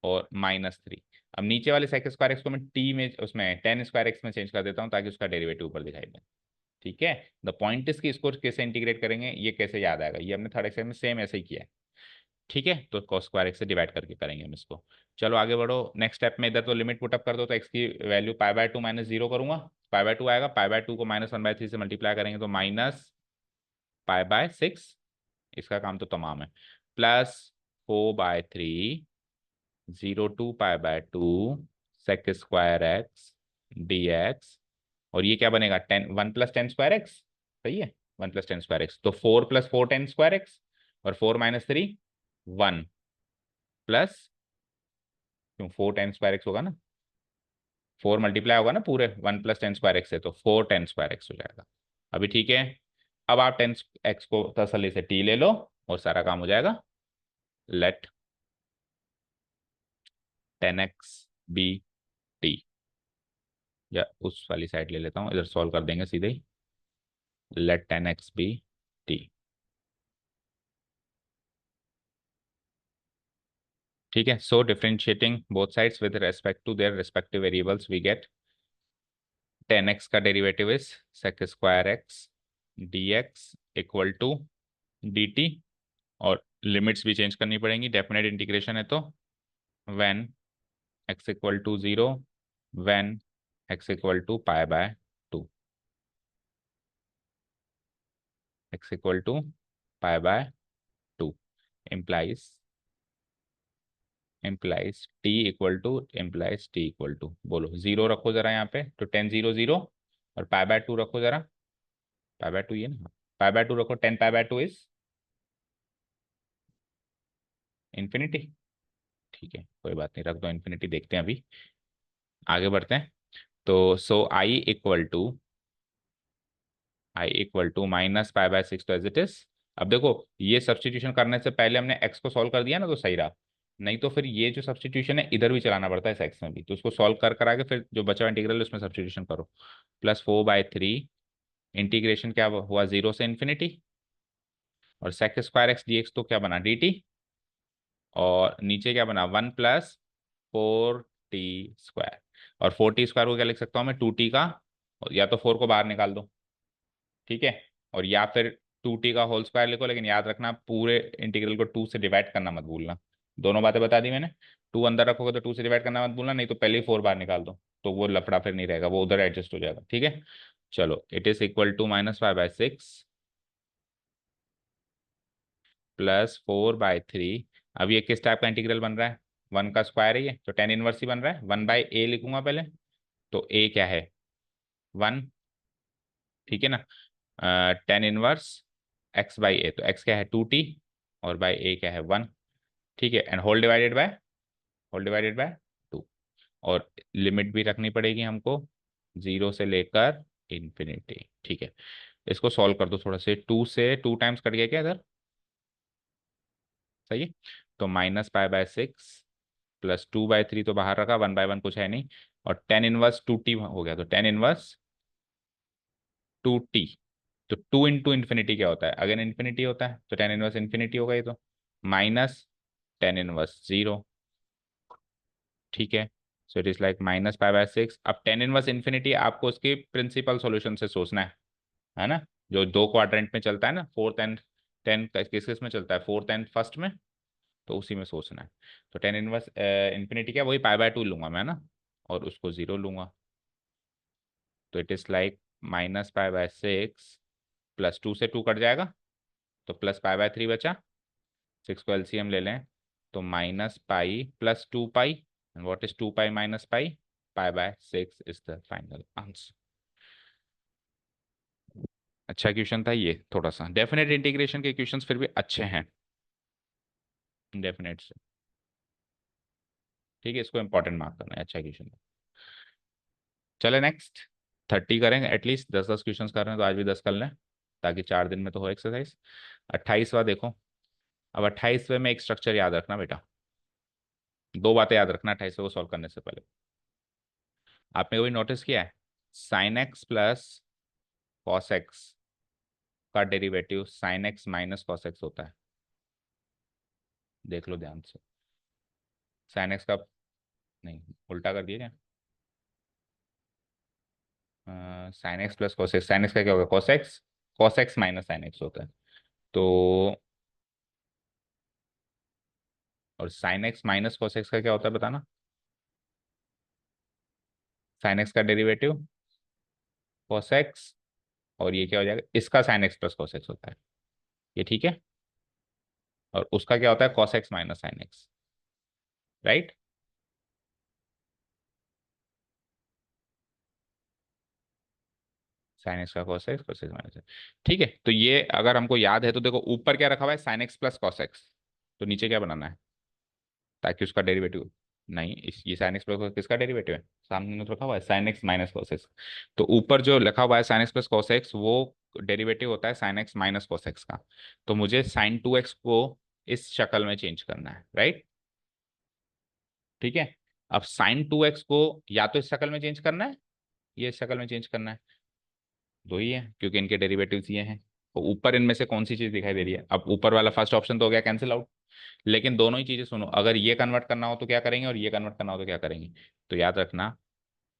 [SPEAKER 1] और -3। अब नीचे वाले सेक स्क्वायर एक्स को मैं टी में, उसमें 10 स्क्वायर एक्स में चेंज कर देता हूँ ताकि उसका डेरिवेटिव ऊपर दिखाई दे, ठीक है। द पॉइंट इज कि इसको कैसे इंटीग्रेट करेंगे, ये कैसे याद आएगा, ये हमने थर्ड एक्सरसाइज में सेम ऐसे ही किया है, ठीक है। तो cos स्क्वायर एक्स से डिवाइड करके करेंगे हम इसको। चलो आगे बढ़ो, नेक्स्ट स्टेप में इधर तो लिमिट पुटअप कर दो, तो एक्स की वैल्यू π/2 -0 करूंगा, π/2 आएगा, π/2 को -1/3 से मल्टीप्लाई करेंगे तो -π/6, इसका काम तो तमाम है, +4/3, 0 to π/2 sec square x dx, और ये क्या बनेगा, 10 1 + 10 स्क्वायर एक्स, सही है, 1 + 10 स्क्वायर एक्स, तो 4 + 4 10 स्क्वायर एक्स, और 4 - 3 1, प्लस, क्यों 4 10 स्क्वायर एक्स होगा ना, 4 मल्टीप्लाई होगा ना पूरे 1 + 10 स्क्वायर एक्स से, तो 4 10 स्क्वायर एक्स हो जाएगा। अभी ठीक है। अब आप 10 एक्स को तसल्ली से टी ले लो और सारा काम हो जाएगा। लेट 10 एक्स बी टी, या उस वाली साइड ले लेता हूँ, इधर सॉल्व कर देंगे सीधे ही। लेट 10 एक्स बी टी, ठीक है। So differentiating both sides with respect to their respective variables we get 10 x का derivative is sec square x dx equal to dt, और लिमिट्स भी चेंज करनी पड़ेंगी, डेफिनेट इंटीग्रेशन है तो when x equal to 0, when x equal to π/2, x equal to π/2 implies t equal to बोलो 0 रखो जरा यहाँ पे, तो 10 0 0, और π/2 रखो जरा, π/2 ये ना, π/2 रखो, 10 π/2 इज इन्फिनिटी, ठीक है, कोई बात नहीं, रख दो इन्फिनिटी, देखते हैं अभी, आगे बढ़ते हैं। तो so I equal to I equal to minus pi by six, तो एज इट इज। अब देखो, ये सब्सटीट्यूशन करने से पहले हमने एक्स को सॉल्व कर दिया ना, तो सही रहा। नहीं तो फिर ये जो सब्सटीट्यूशन है इधर भी चलाना पड़ता है इस एक्स में भी, तो उसको सॉल्व कर कर आके फिर जो बचा हुआ इंटीग्रल है उसमें सब्सटीट्यूशन करो। प्लस 4/3 इंटीग्रेशन क्या हुआ, 0 से इन्फिनिटी, और sec square x d x तो क्या बना, डी टी, और नीचे क्या बना, 1 + 4t²। और 4t² को क्या लिख सकता हूँ मैं, 2t का, या तो 4 को बाहर निकाल दो, ठीक है, और या फिर 2t का होल स्क्वायर लिखो, लेकिन याद रखना पूरे इंटीग्रल को 2 से डिवाइड करना मत भूलना। दोनों बातें बता दी मैंने। 2 अंदर रखोगे तो 2 से डिवाइड करना मत भूलना, नहीं तो पहले ही 4 बाहर निकाल दो, तो वो लफड़ा फिर नहीं रहेगा, वो उधर एडजस्ट हो जाएगा, ठीक है। चलो, इट इज इक्वल टू -5/6 प्लस 4/3। अब ये किस टाइप का इंटीग्रल बन रहा है, 1 का स्क्वायर है ये, तो टेन इनवर्स ही बन रहा है, 1/a लिखूंगा पहले। तो a क्या है, 1, ठीक है ना। टेन इनवर्स x/a, तो x क्या है 2t, और बाई a क्या है 1, ठीक है, एंड होल डिवाइडेड बाय 2। और लिमिट भी रखनी पड़ेगी हमको, 0 से लेकर इन्फिनिटी, ठीक है। इसको सॉल्व कर दो थोड़ा से, 2 से 2 टाइम्स कट गया क्या इधर, सही है। तो -π/6 प्लस 2/3 तो बाहर रखा, 1/1 कुछ है नहीं, और टेन इनवर्स 2t हो गया, तो टेन इनवर्स 2t। तो 2 इंटू इन्फिनिटी क्या होता है, अगेन इन्फिनिटी होता है, तो टेन इनवर्स इन्फिनिटी होगा ये, तो माइनस टेन इनवर्स 0, ठीक है। So it is like -π/6। अब टेन इनवर्स इन्फिनिटी आपको उसके प्रिंसिपल सॉल्यूशन से सोचना है ना, जो दो क्वाड्रेंट में चलता है ना, फोर्थ एंड टेन किस किस में चलता है, फोर्थ एंड फर्स्ट में, तो उसी में सोचना है। तो टेन इनवर्स इन्फिनिटी क्या, वही π/2 लूंगा मैं ना, और उसको 0 लूंगा। तो इट इज लाइक -π/6 प्लस 2 से 2 कट जाएगा, तो प्लस π/3 बचा, 6 को एलसीएम ले लें, तो -π plus 2π, and what is 2π minus pi, π/6 is the final answer. अच्छा क्वेश्चन था ये, थोड़ा सा डेफिनेट इंटीग्रेशन के क्वेश्चंस फिर भी अच्छे हैं, डेफिनेट से, ठीक है, इसको इंपॉर्टेंट मार्क करना है, अच्छा क्वेश्चन। चले नेक्स्ट, 30 करेंगे एटलीस्ट, 10-10 क्वेश्चन कर रहे हैं तो आज भी 10 कर लें, ताकि 4 दिन में तो हो एक्सरसाइज। 28वां देखो। अब 28वें में एक स्ट्रक्चर याद रखना बेटा, दो बातें याद रखना 28वें को सॉल्व करने से पहले। आपने कभी नोटिस किया है, sine x plus cos x का derivative sine x minus cos x होता है, देख लो ध्यान से। साइन एक्स का, नहीं उल्टा कर दिया क्या, sign x plus cos x, sine x का क्या होगा cos x minus sine x होता है, तो, और sign x minus cos x का क्या होता है बताना, साइन एक्स का डेरिवेटिव कॉस एक्स, और ये क्या हो जाएगा, इसका sign x plus cos x होता है, ये ठीक है, और उसका क्या होता है cos x minus sine x, right. Sine x का कॉस एक्स माइनस, ठीक है। तो ये अगर हमको याद है तो देखो, ऊपर क्या रखा हुआ है sine x plus cos x, तो नीचे क्या बनाना है, ताकि उसका डेरिवेटिव, नहीं इस ये साइन एक्स प्लस किसका डेरिवेटिव है, सामने तो रखा हुआ है sine x minus cos x, तो ऊपर जो लिखा हुआ है sine x plus cos x, वो डेरिवेटिव होता है sine x minus cos x का। तो मुझे साइन 2x को इस शक्ल में चेंज करना है, राइट, ठीक है। अब साइन 2x को या तो इस शक्ल में चेंज करना है, ये इस शक्ल में चेंज करना है, दो ही है क्योंकि इनके डेरिवेटिव्स ये हैं। तो ऊपर इनमें से कौन सी चीज दिखाई दे रही है, अब ऊपर वाला फर्स्ट ऑप्शन तो हो गया कैंसिल आउट, लेकिन दोनों ही चीजें सुनो, अगर ये कन्वर्ट करना हो तो क्या करेंगे, और ये कन्वर्ट करना हो तो क्या करेंगे। तो याद रखना,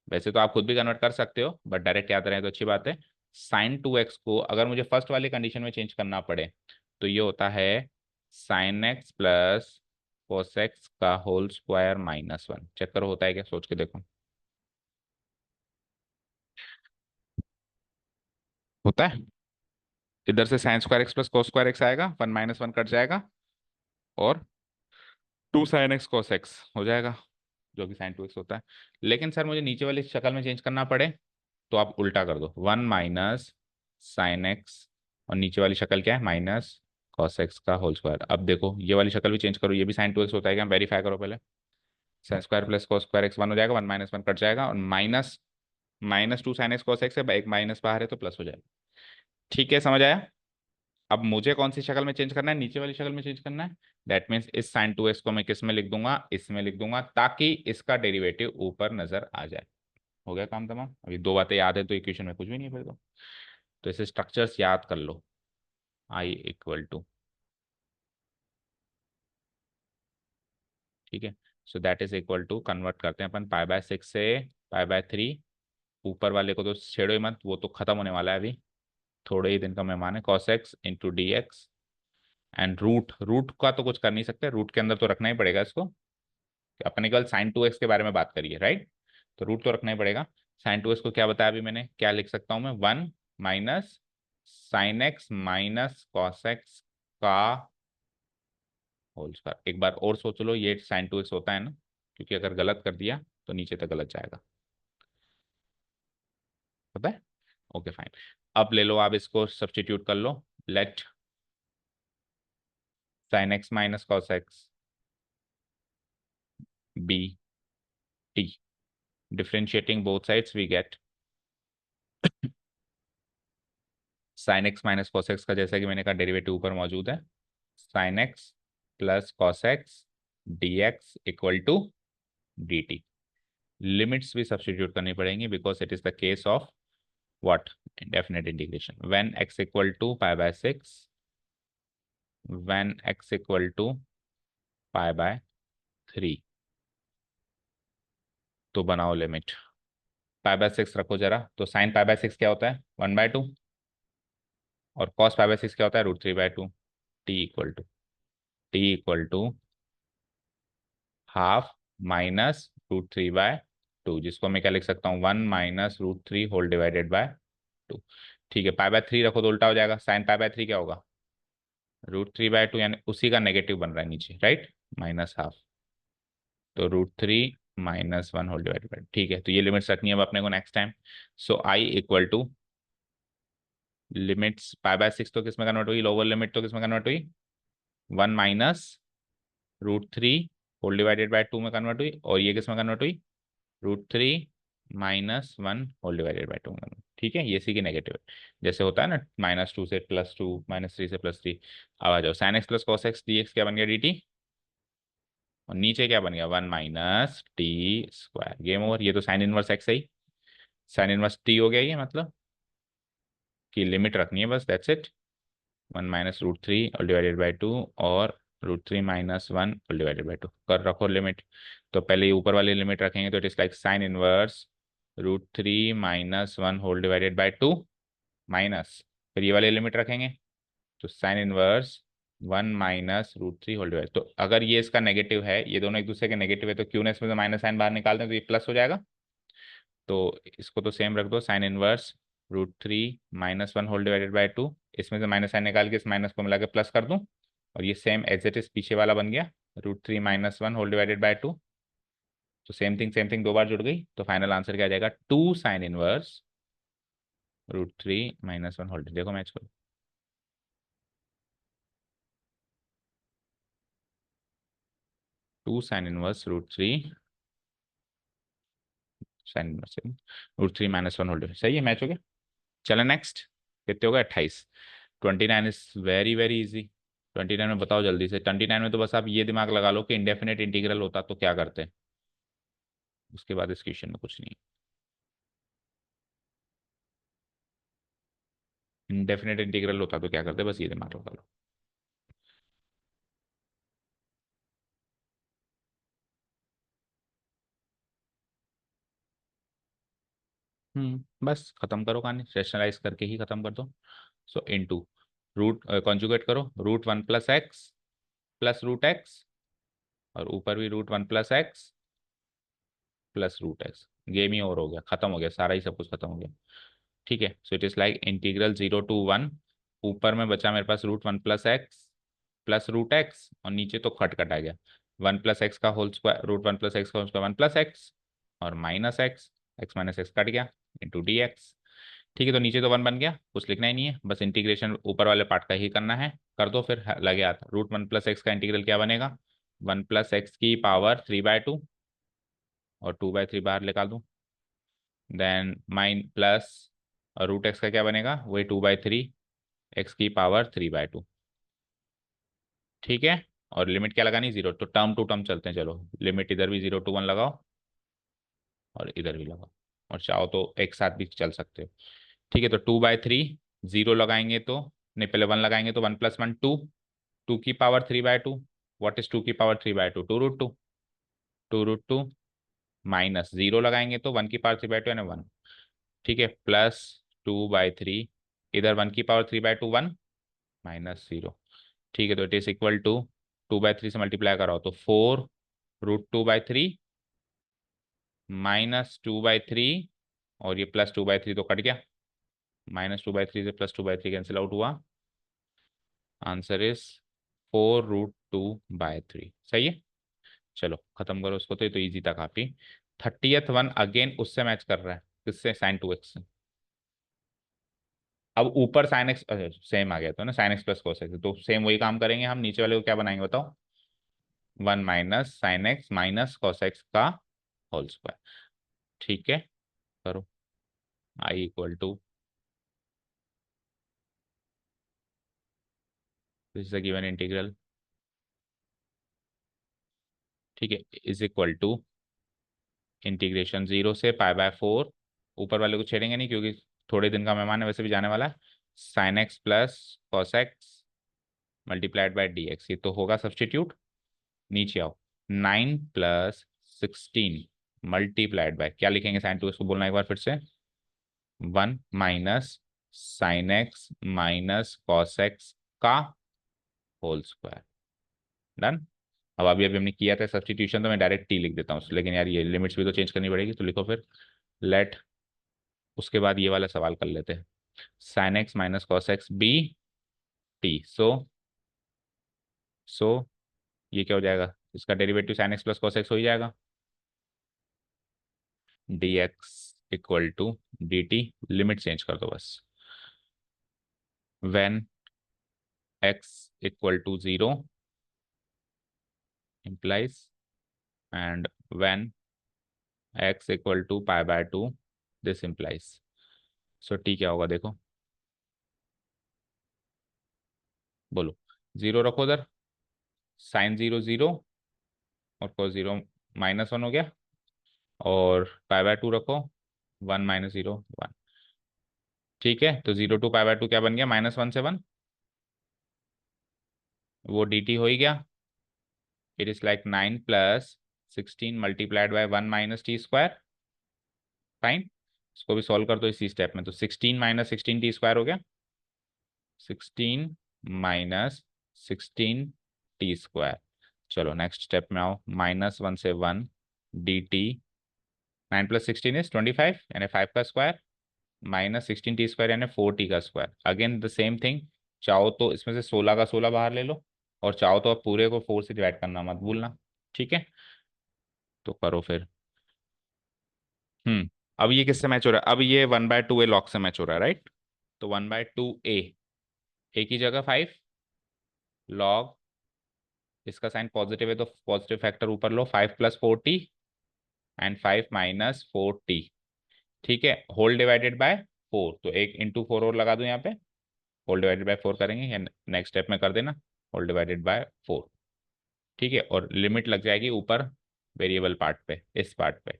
[SPEAKER 1] वैसे तो आप खुद भी कन्वर्ट कर सकते हो, बट डायरेक्ट याद रहे तो अच्छी बात है। साइन 2x को अगर मुझे फर्स्ट वाली कंडीशन में चेंज करना पड़े, तो ये होता है sine x plus cos x का होल स्क्वायर -1। चेक करो होता है क्या, सोच के देखो, होता है। इधर से sign square x plus cos square x आएगा, 1 - 1 कट जाएगा, और 2 sin x cos x हो जाएगा, जो कि साइन 2x होता है। लेकिन सर मुझे नीचे वाली शक्ल में चेंज करना पड़े, तो आप उल्टा कर दो, 1 - sin x, और नीचे वाली शक्ल क्या है, -cos x का होल स्क्वायर। अब देखो ये वाली शक्ल भी चेंज करो, ये भी साइन 2x होता है क्या, वेरीफाई करो पहले। Sine square plus cos square x 1 हो जाएगा, 1 - 1 कट जाएगा, और minus -2 sin x cos x है, एक माइनस बाहर है तो प्लस हो जाएगा। ठीक है, समझ आया। अब मुझे कौन सी शक्ल में चेंज करना है, नीचे वाली शक्ल में चेंज करना है। दैट मीन्स इस साइन 2x को मैं किस में लिख दूंगा, इसमें लिख दूंगा, ताकि इसका डेरिवेटिव ऊपर नजर आ जाए। हो गया काम तमाम। अभी दो बातें याद है तो इक्वेशन में कुछ भी नहीं है फिर तो ऐसे स्ट्रक्चर्स याद कर लो। आई इक्वल टू, ठीक है। So that is equal to, convert करते हैं अपन पाई/6 से पाई/3। ऊपर वाले को तो छेड़ो ही मत, वो तो खत्म होने वाला है अभी, थोड़े ही दिन का मेहमान है। cos x into d x and root, root का तो कुछ कर नहीं सकते, रूट के अंदर तो रखना ही पड़ेगा इसको। अपने केवल साइन 2x के बारे में बात करिए, राइट। तो रूट तो रखना ही पड़ेगा। साइन 2x को क्या बताया अभी मैंने, क्या लिख सकता हूँ मैं, 1 minus sign x minus cos x का होल स्क्वायर। एक बार और सोच लो, ये साइन 2x होता है ना, क्योंकि अगर गलत कर दिया तो नीचे तक गलत जाएगा, पता है। Okay fine. अब ले लो आप इसको सब्सटीट्यूट कर लो। Let sine x minus cos x be t, differentiating both sides we get sine x minus cos x का, जैसा कि मैंने कहा, डेरिवेटिव ऊपर मौजूद है। Sine x plus cos x d x equal to d t. Limits भी substitute करनी पड़ेंगी because it is the case of what, definite integration. When x equal to पाई/6, when x equal to पाई/3, तो बनाओ limit. पाई/6 रखो जरा, तो sign पाई/6 क्या होता है, 1/2, और कॉस पाई/6 क्या होता है, √3/2। T equal to half minus √3/2, जिसको मैं क्या लिख सकता हूँ, 1 - √3 होल डिवाइडेड बाय 2। ठीक है, पाई/3 रखो तो उल्टा हो जाएगा, साइन पाई/3 क्या होगा, √3/2, यानी उसी का नेगेटिव बन रहा है नीचे, राइट, माइनस हाफ। तो √3 - 1 होल डिवाइडेड बाय, ठीक है। तो ये लिमिट्स रखनी है अब अपने को next time. So I equal to limits, पाई/6 तो किस में कन्वर्ट हुई, लोअर लिमिट तो किस में कन्वर्ट हुई, 1 - √3 होल डिवाइडेड बाय 2 में कन्वर्ट हुई, और ये किस में कन्वर्ट हुई, √3 - 1 होल डिवाइडेड बाय 2 में। ठीक है, ये सी की नेगेटिव है, जैसे होता है ना, -2 से +2, -3 से +3। अब आ जाओ, sign x plus cos x d x क्या बन गया, डी टी, और नीचे क्या बन गया, 1 - t²। Game over. ये तो साइन इनवर्स एक्स है ही, साइन इनवर्स टी हो गया ये, मतलब कि लिमिट रखनी है बस, दैट्स इट। 1 - √3 और डिवाइडेड बाई 2, और √3 - 1 और डिवाइडेड बाई 2 कर रखो लिमिट। तो पहले ये ऊपर वाली लिमिट रखेंगे तो it is like sine inverse √3 - 1 whole divided by 2 minus, फिर ये वाली लिमिट रखेंगे तो साइन इनवर्स 1 - √3 होल डिवाइड। तो अगर ये इसका नेगेटिव है, ये दोनों एक दूसरे के नेगेटिव है, तो क्यूनेस में से माइनस साइन बाहर निकालते हैं तो ये प्लस हो जाएगा। तो इसको तो सेम रख दो, sine inverse √3 - 1 whole divided by 2, इसमें से माइनस साइन निकाल के इस माइनस को मिला के प्लस कर दूं, और ये सेम एज इट इज पीछे वाला बन गया, √3 - 1 होल डिवाइडेड बाई 2। तो सेम थिंग दो बार जुड़ गई, तो फाइनल आंसर क्या आ जाएगा, 2 साइन इनवर्स √3 - 1 होल। देखो मैच करो, 2 sine inverse √3 sine inverse √3 - 1 whole divide. सही है, मैच हो गया। चलो नेक्स्ट, कितने हो गए, 28। 29 इज वेरी वेरी इजी। 29 में बताओ जल्दी से। 29 में तो बस आप ये दिमाग लगा लो कि इंडेफिनेट इंटीग्रल होता तो क्या करते हैं, उसके बाद इस क्वेश्चन में कुछ नहीं। इंडेफिनेट इंटीग्रल होता तो क्या करते, बस ये दिमाग लगा लो। बस खत्म करो कहानी, रेशनलाइज करके ही खत्म कर दो। सो इनटू रूट, कॉन्जुगेट करो, √1 + x प्लस √x, और ऊपर भी √1 + x प्लस √x। गेम ही ओवर हो गया, खत्म हो गया, सारा ही सब कुछ खत्म हो गया। ठीक है, so it is like integral 0 to 1। ऊपर में बचा मेरे पास √1 + x प्लस √x, और नीचे तो खट कट आ गया, 1 + x का होल स्क्वायर, √1 + x का होल स्क्वायर 1 + x, और minus x, x minus x cut गया, इंटू डी एक्स। ठीक है, तो नीचे तो 1 बन गया, कुछ लिखना ही नहीं है, बस इंटीग्रेशन ऊपर वाले पार्ट का ही करना है, कर दो फिर। लगे हाथ, √1 + x का इंटीग्रल क्या बनेगा, 1 + x⁵ और 2/3 बाहर निकाल दूं, देन माइन प्लस √x का क्या बनेगा, वही 2/3 एक्स की पावर 3/2। ठीक है, और लिमिट क्या लगानी, 0, तो टर्म टू टर्म चलते हैं, चलो लिमिट इधर भी 0 to 1 लगाओ और इधर भी लगाओ, और चाहो तो एक साथ भी चल सकते हो। ठीक है, तो 2/3, 0 लगाएंगे तो, नहीं पहले 1 लगाएंगे तो 1 + 1 2, 2 की पावर 3/2। व्हाट इज 2 की पावर 3/2? 2√2, 2√2 माइनस 0 लगाएंगे तो 1 की पावर 3/2 यानी 1। ठीक है, प्लस 2/3, इधर 1 की पावर 3/2 1 माइनस 0। ठीक है, तो इट इज इक्वल टू 2/3 से मल्टीप्लाई कराओ तो 4√2/3 माइनस 2/3, और ये +2/3 तो कट गया, -2/3 से +2/3 कैंसिल आउट हुआ, आंसर इज 4√2/3। सही है, चलो खत्म करो उसको, तो ये तो ईजी था काफी। 30th वन अगेन उससे मैच कर रहा है, किससे, sin 2x से। अब ऊपर sin x सेम आ गया तो ना, sin x + cos x, तो सेम वही काम करेंगे हम, नीचे वाले को क्या बनाएंगे बताओ, 1 - sin x - cos x का होल स्क्वायर। ठीक है, करो, I equal to, this is the given integral. ठीक है, इज इक्वल टू इंटीग्रेशन 0 से π/4, ऊपर वाले को छेड़ेंगे नहीं क्योंकि थोड़े दिन का मेहमान है, वैसे भी जाने वाला है, sin x + cos x × dx, ये तो होगा सब्सटीट्यूट। नीचे आओ, 9 + 16 क्या लिखेंगे, sin 2x को बोलना एक बार फिर से, 1 sin x cos x का होल स्क्वायर। डन। अब अभी अभी हमने किया था सब्सटीट्यूशन, तो मैं डायरेक्ट टी लिख देता हूँ, लेकिन यार ये लिमिट्स भी तो चेंज करनी पड़ेगी, तो लिखो फिर लेट, उसके बाद ये वाला सवाल कर लेते हैं, sin x cos x be t, सो ये क्या हो जाएगा, इसका derivative sin x + cos x हो ही जाएगा, dx equal to dt, limit change कर दो बस, when x equal to 0 implies, and when x equal to π/2 this implies। सो t क्या होगा देखो, बोलो, 0 रखो उधर, sin 0 0 और cos 0 -1 हो गया, और π/2 रखो, 1 - 0 1। ठीक है, तो 0 to π/2 क्या बन गया, -1 से 1, वो dt हो ही गया। It is like 9 + 16 × 1 - t²। Fine, इसको भी सॉल्व कर दो इसी स्टेप में, तो 16 - 16 t² हो गया, 16 - 16 t²। चलो नेक्स्ट स्टेप में आओ, -1 से 1 dt, 9 + 16 इज 25 यानी 5 का स्क्वायर, -16 t² यानी 4t का square. Again the same thing, चाहो तो इसमें से 16 का 16 बाहर ले लो, और चाहो तो आप पूरे को 4 से डिवाइड करना मत भूलना। ठीक है, तो करो फिर। अब ये किससे मैच हो रहा है, अब ये 1/2 ए लॉग से मैच हो रहा है, राइट। तो 1/2 ए की जगह 5 लॉग, इसका साइन पॉजिटिव है तो पॉजिटिव फैक्टर ऊपर लो, 5 + 4t एंड 5 - 4t। ठीक है, होल डिवाइडेड बाय 4, तो एक इंटू 4 और लगा दो यहाँ पे, होल डिवाइडेड बाय 4 करेंगे, या नेक्स्ट स्टेप में कर देना होल डिवाइडेड बाय 4। ठीक है, और लिमिट लग जाएगी ऊपर वेरिएबल पार्ट पे, इस पार्ट पे,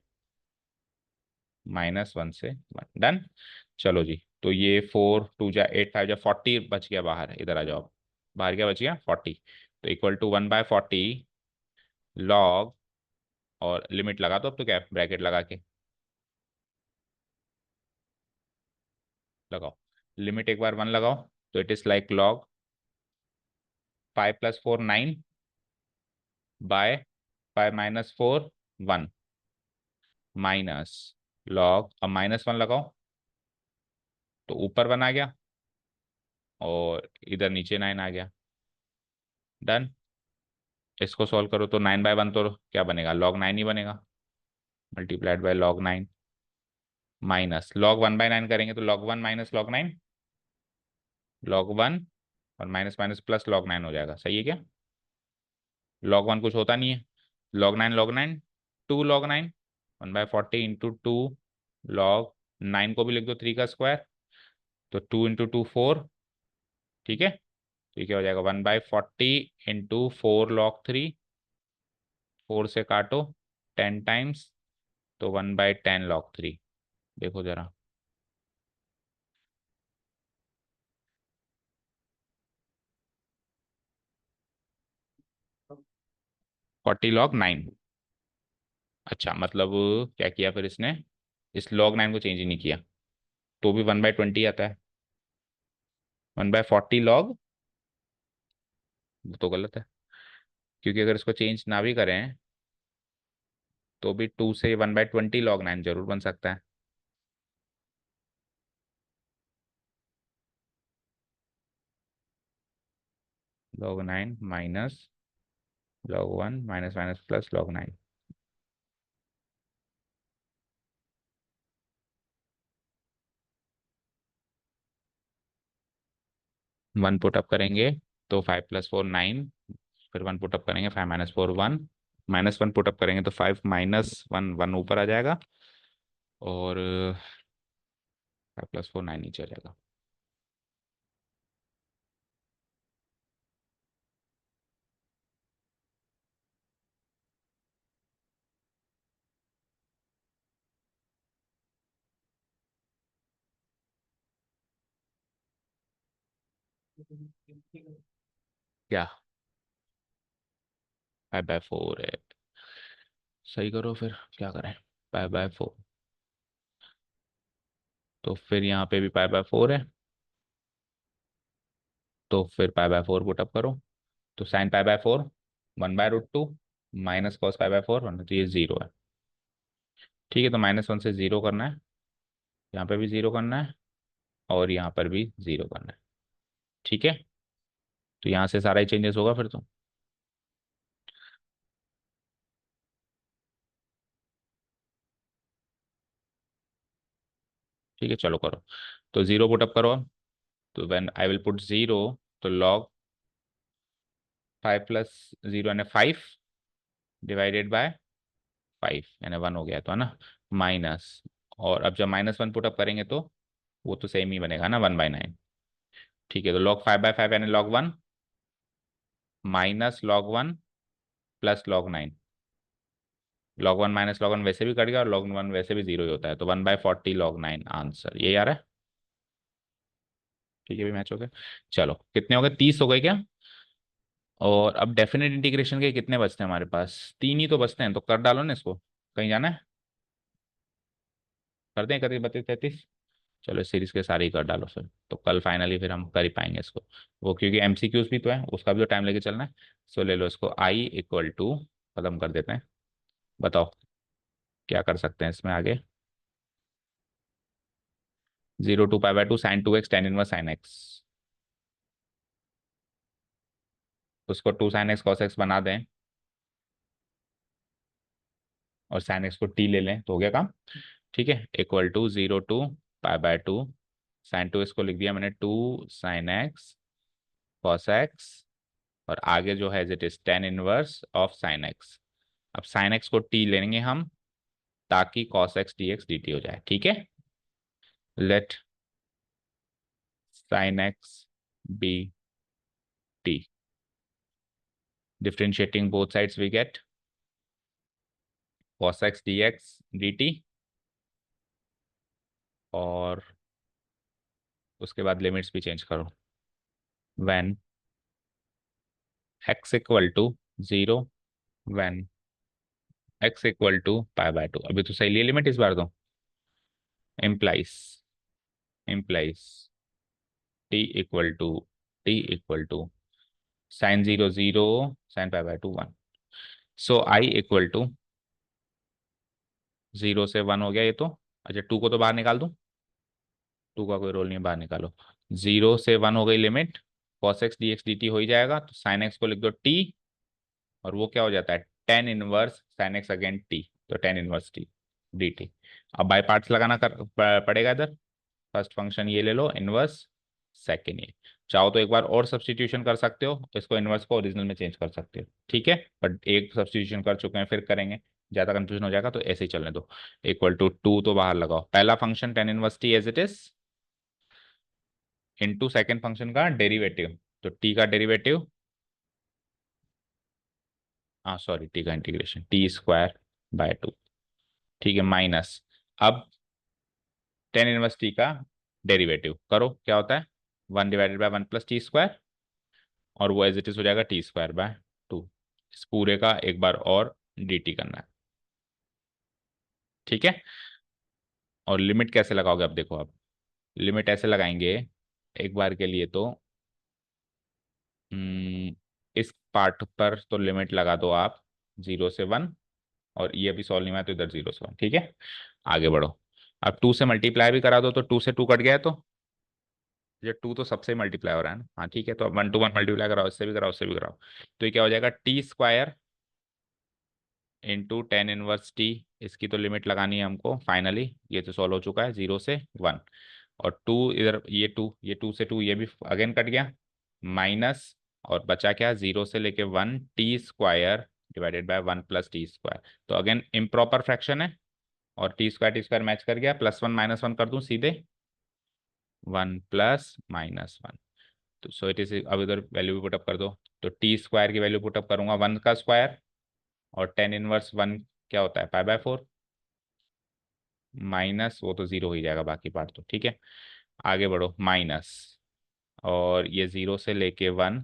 [SPEAKER 1] -1 से 1। डन। चलो जी, तो ये 4 2 जा 8 5 जा 40 बच गया बाहर, इधर आ जाओ, बाहर क्या बच गया 40, तो इक्वल टू 1/40 लॉग, और लिमिट लगा दो अब, तो क्या ब्रैकेट लगा के लगाओ, लिमिट एक बार 1 लगाओ, तो it is like log 5 + 4 9 by 5 - 4 1 minus log, अब -1 लगाओ तो ऊपर 1 आ गया, और इधर नीचे 9 आ गया। डन। इसको सॉल्व करो तो 9/1 तो क्या बनेगा, log 9 ही बनेगा, multiplied by log 9, minus log 1/9 करेंगे तो log 1 - log 9, log 1 और माइनस माइनस प्लस log 9 हो जाएगा। सही है क्या, log 1 कुछ होता नहीं है, log 9 2 log 9, 1/40 × 2 log 9 को भी लिख दो 3 का स्क्वायर, तो 2 × 2 4, ठीक है, तो ये क्या हो जाएगा 1/40 इंटू 4 log 3, 4 से काटो 10 टाइम्स, तो 1/10 log 3। देखो जरा, 40 log 9। अच्छा, मतलब क्या किया फिर इसने, इस log 9 को चेंज ही नहीं किया, तो भी 1/20 आता है। 1/40 log, वो तो गलत है, क्योंकि अगर इसको चेंज ना भी करें तो भी 2 से 1/20 log 9 जरूर बन सकता है। log 9 minus log 1 minus minus plus log 9। 1 put up करेंगे तो 5 + 4 9, फिर 1 पुटअप करेंगे 5 - 4 1, -1 पुटअप करेंगे तो 5 - 1 1 ऊपर आ जाएगा, और 5 + 4 9 नीचे आ जाएगा। क्या 5/4 है, सही करो फिर क्या करें, 5/4, तो फिर यहाँ पे भी 5/4 है, तो फिर 5/4 पुटअप करो, तो साइन 5/4 1/√2 माइनस कॉस 5/4 1, तो ये 0 है। ठीक है, तो -1 से 0 करना है, यहाँ पे भी 0 करना है, और यहाँ पर भी 0 करना है। ठीक है, तो यहाँ से सारा ही चेंजेस होगा फिर तो। ठीक है, चलो करो, तो 0 पुटअप करो अब, तो व्हेन आई विल पुट 0, तो log 5 + 0 यानी 5 डिवाइडेड बाय 5 यानी 1 हो गया तो, है ना, माइनस, और अब जब -1 पुटअप करेंगे तो वो तो सेम ही बनेगा ना, 1/9। ठीक है, तो log 5/5 यानी log 1 minus log 1 plus log 9। log 1 minus log 1 वैसे भी कट गया, और log 1 वैसे भी 0 ही होता है, तो 1/40 log 9 आंसर ये आ रहा है। ठीक है, भी मैच हो गया। चलो, कितने हो गए, 30 हो गए क्या। और अब डेफिनेट इंटीग्रेशन के कितने बचते हैं हमारे पास, 3 ही तो बचते हैं, तो कर डालो ना इसको, कहीं जाना है, कर दें 31 32 33। चलो, इस सीरीज के सारे ही कर डालो फिर, तो कल फाइनली फिर हम कर ही पाएंगे इसको, वो क्योंकि एमसीक्यूज भी तो है, उसका भी तो टाइम लेके चलना है। सो ले लो इसको, आई इक्वल टू, खत्म कर देते हैं, बताओ क्या कर सकते हैं इसमें आगे। 0 to π/2 sin 2x tan 1 sin x, उसको 2 sin x cos x बना दें, और sin x को t ले लें, तो हो गया काम। ठीक है, equal to 0 to π/2 sin 2x को लिख दिया मैंने 2 sin x cos x, और आगे जो है as it is tan 1 of sin x। अब sin x को t लेंगे हम, ताकि cos x dx dt हो जाए। ठीक है, late sin x be t, differentiating both sides we get cos x dx dt, और उसके बाद लिमिट्स भी चेंज करो, when x equal to 0, when x equal to π/2, अभी तो सही लिया लिमिट इस बार तो, implies implies t equal to sin 0 0 sin π/2 1। So i equal to 0 से 1 हो गया ये तो, अच्छा 2 को तो बाहर निकाल दूं, 2 का कोई रोल नहीं है, बाहर निकालो। 0 से 1 हो गई limit, cos x dx dt हो ही जाएगा, तो sin x को लिख दो t, और वो क्या हो जाता है tan 1 sin x again t, तो tan 1 t dt। अब बाय पार्ट्स लगाना पड़ेगा इधर, फर्स्ट फंक्शन ये ले लो इनवर्स, सेकेंड ये, चाहो तो एक बार और सब्सटीट्यूशन कर सकते हो, इसको इनवर्स को ओरिजिनल में चेंज कर सकते हो। ठीक है, बट एक सब्सटीट्यूशन कर चुके हैं, फिर करेंगे, ज्यादा कंफ्यूजन हो जाएगा, तो ऐसे ही चलने दो। इक्वल टू 2 तो बाहर लगाओ, पहला function tan 1 t as it is, into second function का डेरिवेटिव, तो टी का डेरिवेटिव, हाँ सॉरी टी का इंटीग्रेशन, टी स्क्वायर बाय 2, ठीक है, माइनस, अब टेन इनवर्स टी का डेरिवेटिव करो, क्या होता है 1/1 + t², और वो एज इट इज हो जाएगा t² बाय 2। इस पूरे का एक बार और dt करना है, ठीक है। और लिमिट कैसे लगाओगे, अब देखो, आप लिमिट ऐसे लगाएंगे एक बार के लिए तो इस पार्ट पर तो लिमिट लगा दो आप 0 से 1, और ये अभी सॉल्व नहीं हुआ तो इधर 0 से 1, ठीक है। आगे बढ़ो, अब 2 से मल्टीप्लाई भी करा दो तो 2 से 2 कट गया है, तो ये 2 तो सबसे मल्टीप्लाई हो रहा है ना, हाँ ठीक है, तो अब 1 to 1 मल्टीप्लाई कराओ, इससे भी कराओ, इससे भी कराओ, तो ये क्या हो जाएगा t² into ten inverse T, इसकी तो लिमिट लगानी है हमको फाइनली, ये तो सॉल्व हो चुका है 0 से 1, और 2 इधर, ये 2 से 2 ये भी अगेन कट गया, माइनस, और बचा क्या 0 से लेके 1 t² / 1 + t², तो अगेन इम्प्रॉपर फ्रैक्शन है, और t² मैच कर गया, +1 - 1 कर दूं सीधे, 1 + -1, तो सो इट इज, अब इधर वैल्यू भी पुटअप कर दो, तो t² की वैल्यू पुटअप करूंगा 1 का स्क्वायर, और टेन इनवर्स 1 क्या होता है π/4, माइनस, वो तो 0 हो ही जाएगा बाकी पार्ट तो, ठीक है। आगे बढ़ो, माइनस, और ये 0 से लेके 1,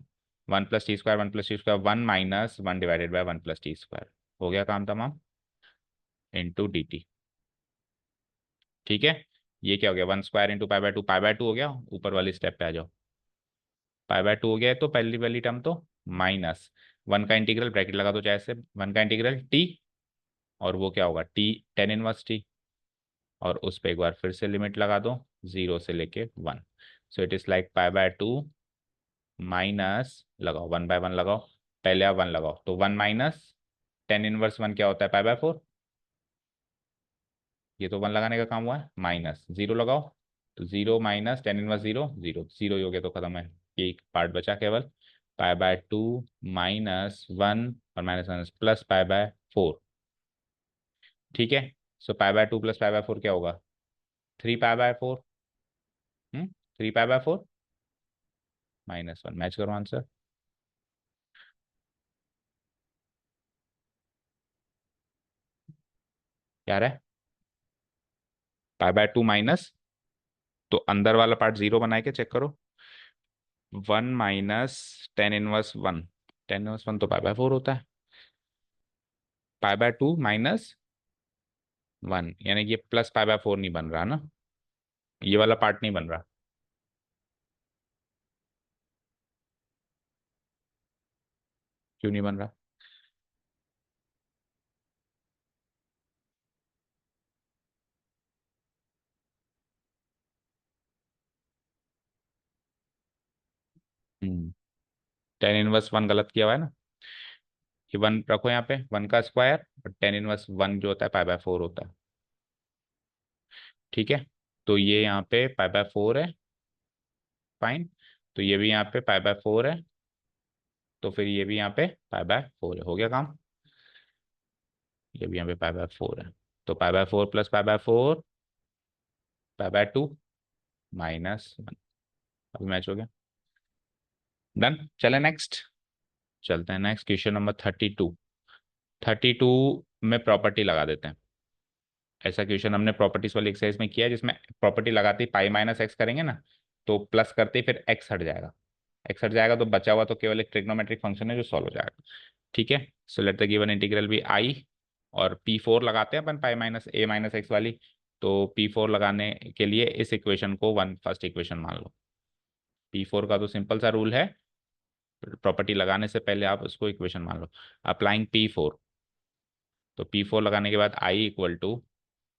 [SPEAKER 1] 1 + t², 1 - 1 - 1 / 1 + t², हो गया काम तमाम, इंटू dt, ठीक है। ये क्या हो गया 1² इंटू π/2, π/2 हो गया, ऊपर वाली स्टेप पे आ जाओ, π/2 हो गया है, तो पहली वाली टर्म तो माइनस, 1 का इंटीग्रल ब्रैकेट लगा दो चाहे से, 1 का इंटीग्रल t, और वो क्या होगा t टेन इनवर्स टी, और उस पर एक बार फिर से लिमिट लगा दो 0 से लेके 1, so it is like π/2 minus, लगाओ 1/1 लगाओ, पहले आप 1 लगाओ, तो 1 माइनस टेन इनवर्स 1 क्या होता है π/4, ये तो 1 लगाने का काम हुआ है, माइनस 0 लगाओ, तो 0 माइनस टेन इनवर्स 0, 0 0 ही हो गया, तो खत्म है, ये एक पार्ट बचा केवल, π/2 -1, और माइनस प्लस π/4, ठीक है। सो π/2 + π/4 क्या होगा 3π/4, 3π/4 -1, मैच करो आंसर, क्या रहा है π/2 माइनस, तो अंदर वाला पार्ट 0 बना के चेक करो, 1 - टेन इनवर्स 1, टेन इनवर्स 1 तो π/4 होता है, π/2 -1, यानी कि ये प्लस π/4 नहीं बन रहा ना, ये वाला पार्ट नहीं बन रहा, क्यों नहीं बन रहा, 10 इनवर्स 1 गलत किया हुआ है ना, ये 1 रखो यहाँ पे, 1 का स्क्वायर, और टेन इनवर्स 1 जो होता है π/4 होता है, ठीक है। तो ये यहाँ पे π/4 है, फाइन, तो ये भी यहाँ पे π/4 है, तो फिर ये भी यहाँ पे π/4 है, हो गया काम, ये भी यहाँ पे π/4 है, तो π/4 + π/4 π/2 -1, अभी मैच हो गया, डन, चले नेक्स्ट, चलते हैं नेक्स्ट, क्वेश्चन नंबर 32, 32 में प्रॉपर्टी लगा देते हैं, ऐसा क्वेश्चन हमने प्रॉपर्टीज वाली एक्सरसाइज में किया है, जिसमें प्रॉपर्टी लगाते ही π - x करेंगे ना, तो प्लस करते ही फिर x हट जाएगा, x हट जाएगा तो बचा हुआ तो केवल एक ट्रिग्नोमेट्रिक फंक्शन है जो सॉल्व हो जाएगा, ठीक है। So let the given integral भी i, और p4 लगाते हैं अपन π - x वाली, तो p4 लगाने के लिए इस इक्वेशन को वन फर्स्ट इक्वेशन मान लो, p4 का तो सिंपल सा रूल है, प्रॉपर्टी लगाने से पहले आप उसको इक्वेशन मान लो, अप्लाइंग p4, तो p4 लगाने के बाद i =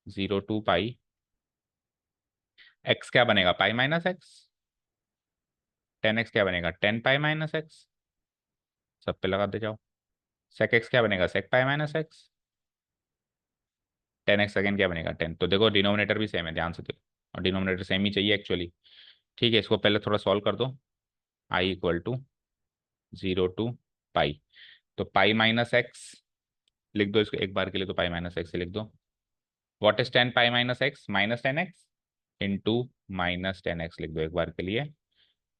[SPEAKER 1] 0 to π, x क्या बनेगा π - x, 10x क्या बनेगा 10π - x, सब पे लगाते जाओ, sec x क्या बनेगा sec π - x, 10x अगेन क्या बनेगा 10, तो देखो डिनोमिनेटर भी सेम है, ध्यान से देखो, और डिनोमिनेटर सेम ही चाहिए एक्चुअली, ठीक है। इसको पहले थोड़ा सॉल्व कर दो, i = 0 to π, तो π - x लिख दो, इसको एक बार के लिए तो π - x लिख दो, what is 10π - x -10x, into -10x लिख दो एक बार के लिए,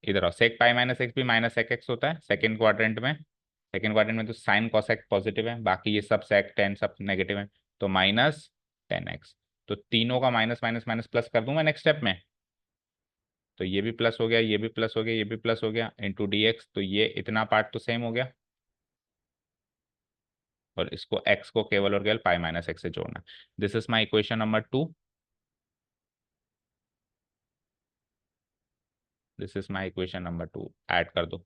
[SPEAKER 1] इधर आओ, सेक पाई माइनस एक्स भी माइनस सेक एक्स होता है सेकेंड क्वाड्रेंट में। सेकेंड क्वाड्रेंट में तो साइन कॉसेक पॉजिटिव है, बाकी ये सब सेक टेन सब नेगेटिव है, तो माइनस 10x। तो तीनों का माइनस माइनस माइनस प्लस कर दूंगा नेक्स्ट स्टेप में, तो ये भी प्लस हो गया, ये भी प्लस हो गया, ये भी प्लस हो गया इंटू डी एक्स, तो ये इतना पार्ट तो सेम हो गया, और इसको x को केवल और केवल पाई माइनस एक्स से जोड़ना। This is my equation number 2। This is my equation number 2, add कर दो।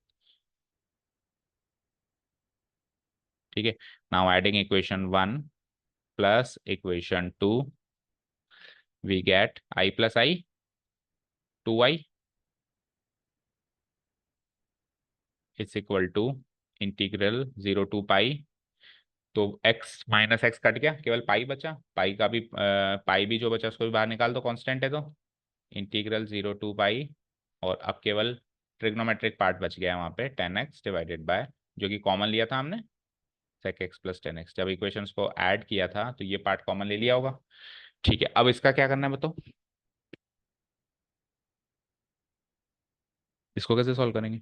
[SPEAKER 1] ठीक है, now adding equation 1 plus equation 2, we get i plus i 2i is equal to integral 0 to pi, तो x minus x cut गया, केवल पाई बचा, पाई का भी पाई भी जो बचा उसको भी बाहर निकाल दो, कांस्टेंट है तो इंटीग्रल 0 to पाई, और अब केवल ट्रिग्नोमेट्रिक पार्ट बच गया है वहाँ पे 10x डिवाइडेड बाय, जो कि कॉमन लिया था हमने sec x प्लस 10x, जब इक्वेशंस को ऐड किया था तो ये पार्ट कॉमन ले लिया होगा। ठीक है, अब इसका क्या करना है बताओ, इसको कैसे सॉल्व करेंगे?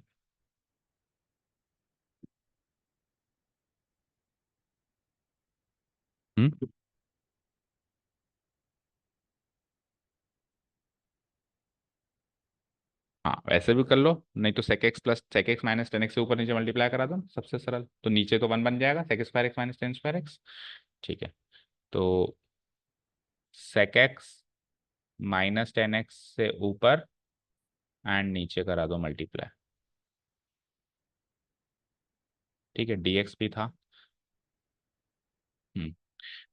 [SPEAKER 1] हम्म, हाँ वैसे भी कर लो, नहीं तो sec x plus sec x minus 10x से ऊपर नीचे मल्टीप्लाई करा दो, सबसे सरल, तो नीचे तो 1 बन जाएगा sec square x minus 10 square x। ठीक है, तो sec x माइनस 10x से ऊपर एंड नीचे करा दो मल्टीप्लाई। ठीक है, dx भी था।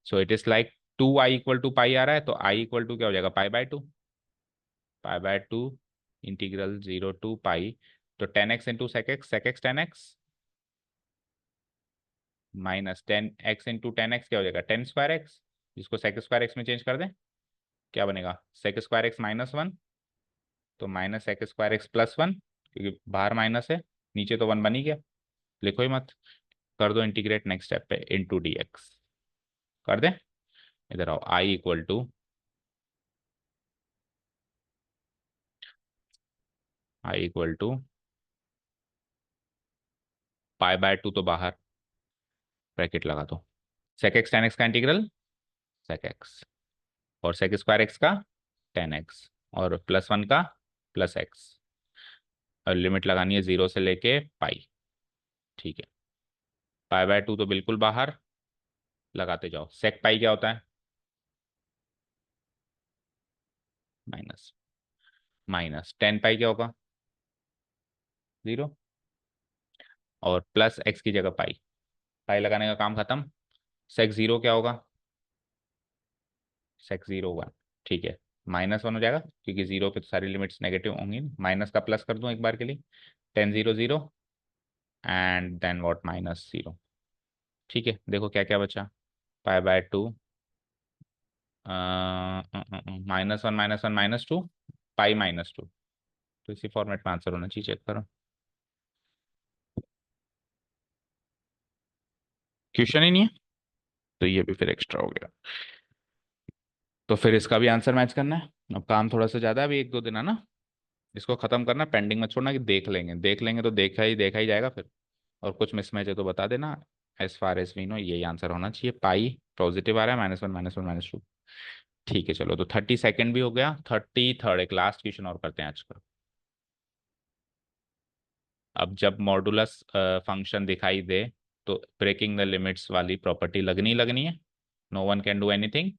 [SPEAKER 1] So it is like 2i = pi आ रहा है, तो i इक्वल टू क्या हो जाएगा, pi by 2, pi by 2 integral 0 to pi, तो 10x into sec x 10x minus 10x into 10x क्या हो जाएगा 10 स्क्वायर x, जिसको सेक स्क्वायर एक्स में चेंज कर दें, क्या बनेगा सेक स्क्वायर एक्स -1, तो माइनस सेक स्क्वायर एक्स +1, क्योंकि बाहर माइनस है, नीचे तो 1 बन ही गया, लिखो ही मत, कर दो इंटीग्रेट नेक्स्ट स्टेप पे इंटू डी एक्स, कर दें, इधर आओ, i equal to pi by 2, तो बाहर ब्रैकेट लगा दो, सेक एक्स 10x का इंटीग्रल सेक एक्स, और सेक स्क्वायर एक्स का 10x, और +1 का +x, और लिमिट लगानी है 0 से लेके पाई। ठीक है, पाई बाय 2 तो बिल्कुल बाहर, लगाते जाओ, सेक पाई क्या होता है माइनस, माइनस 10 पाई क्या होगा 0, और प्लस एक्स की जगह पाई, पाई लगाने का काम खत्म, सेक 0 क्या होगा सेक 0 1। ठीक है, -1 हो जाएगा, क्योंकि 0 पे तो सारी लिमिट्स नेगेटिव होंगी, माइनस का प्लस कर दूं एक बार के लिए, 10 0 0 एंड देन व्हाट -0। ठीक है, देखो क्या क्या बचा, पाई बाय 2 -1 -1 -2 पाई -2, तो इसी फॉर्मेट में आंसर होना चाहिए, चेक करो, क्वेश्चन ही नहीं है, तो ये भी फिर एक्स्ट्रा हो गया, तो फिर इसका भी आंसर मैच करना है। अब काम थोड़ा सा ज़्यादा है, अभी 1 2 दिन है ना, इसको खत्म करना, पेंडिंग मत छोड़ना कि देख लेंगे, देख लेंगे तो देखा ही जाएगा फिर, और कुछ मिसमैच है तो बता देना, as far as we know यही आंसर होना चाहिए, पाई पॉजिटिव आ रहा है, -1 -1 -2। ठीक है, चलो, तो 32nd भी हो गया, 33rd एक लास्ट क्वेश्चन और करते हैं आज का। अब जब मॉडुलस फंक्शन दिखाई दे, तो ब्रेकिंग द लिमिट्स वाली प्रॉपर्टी लगनी है, no one can do anything,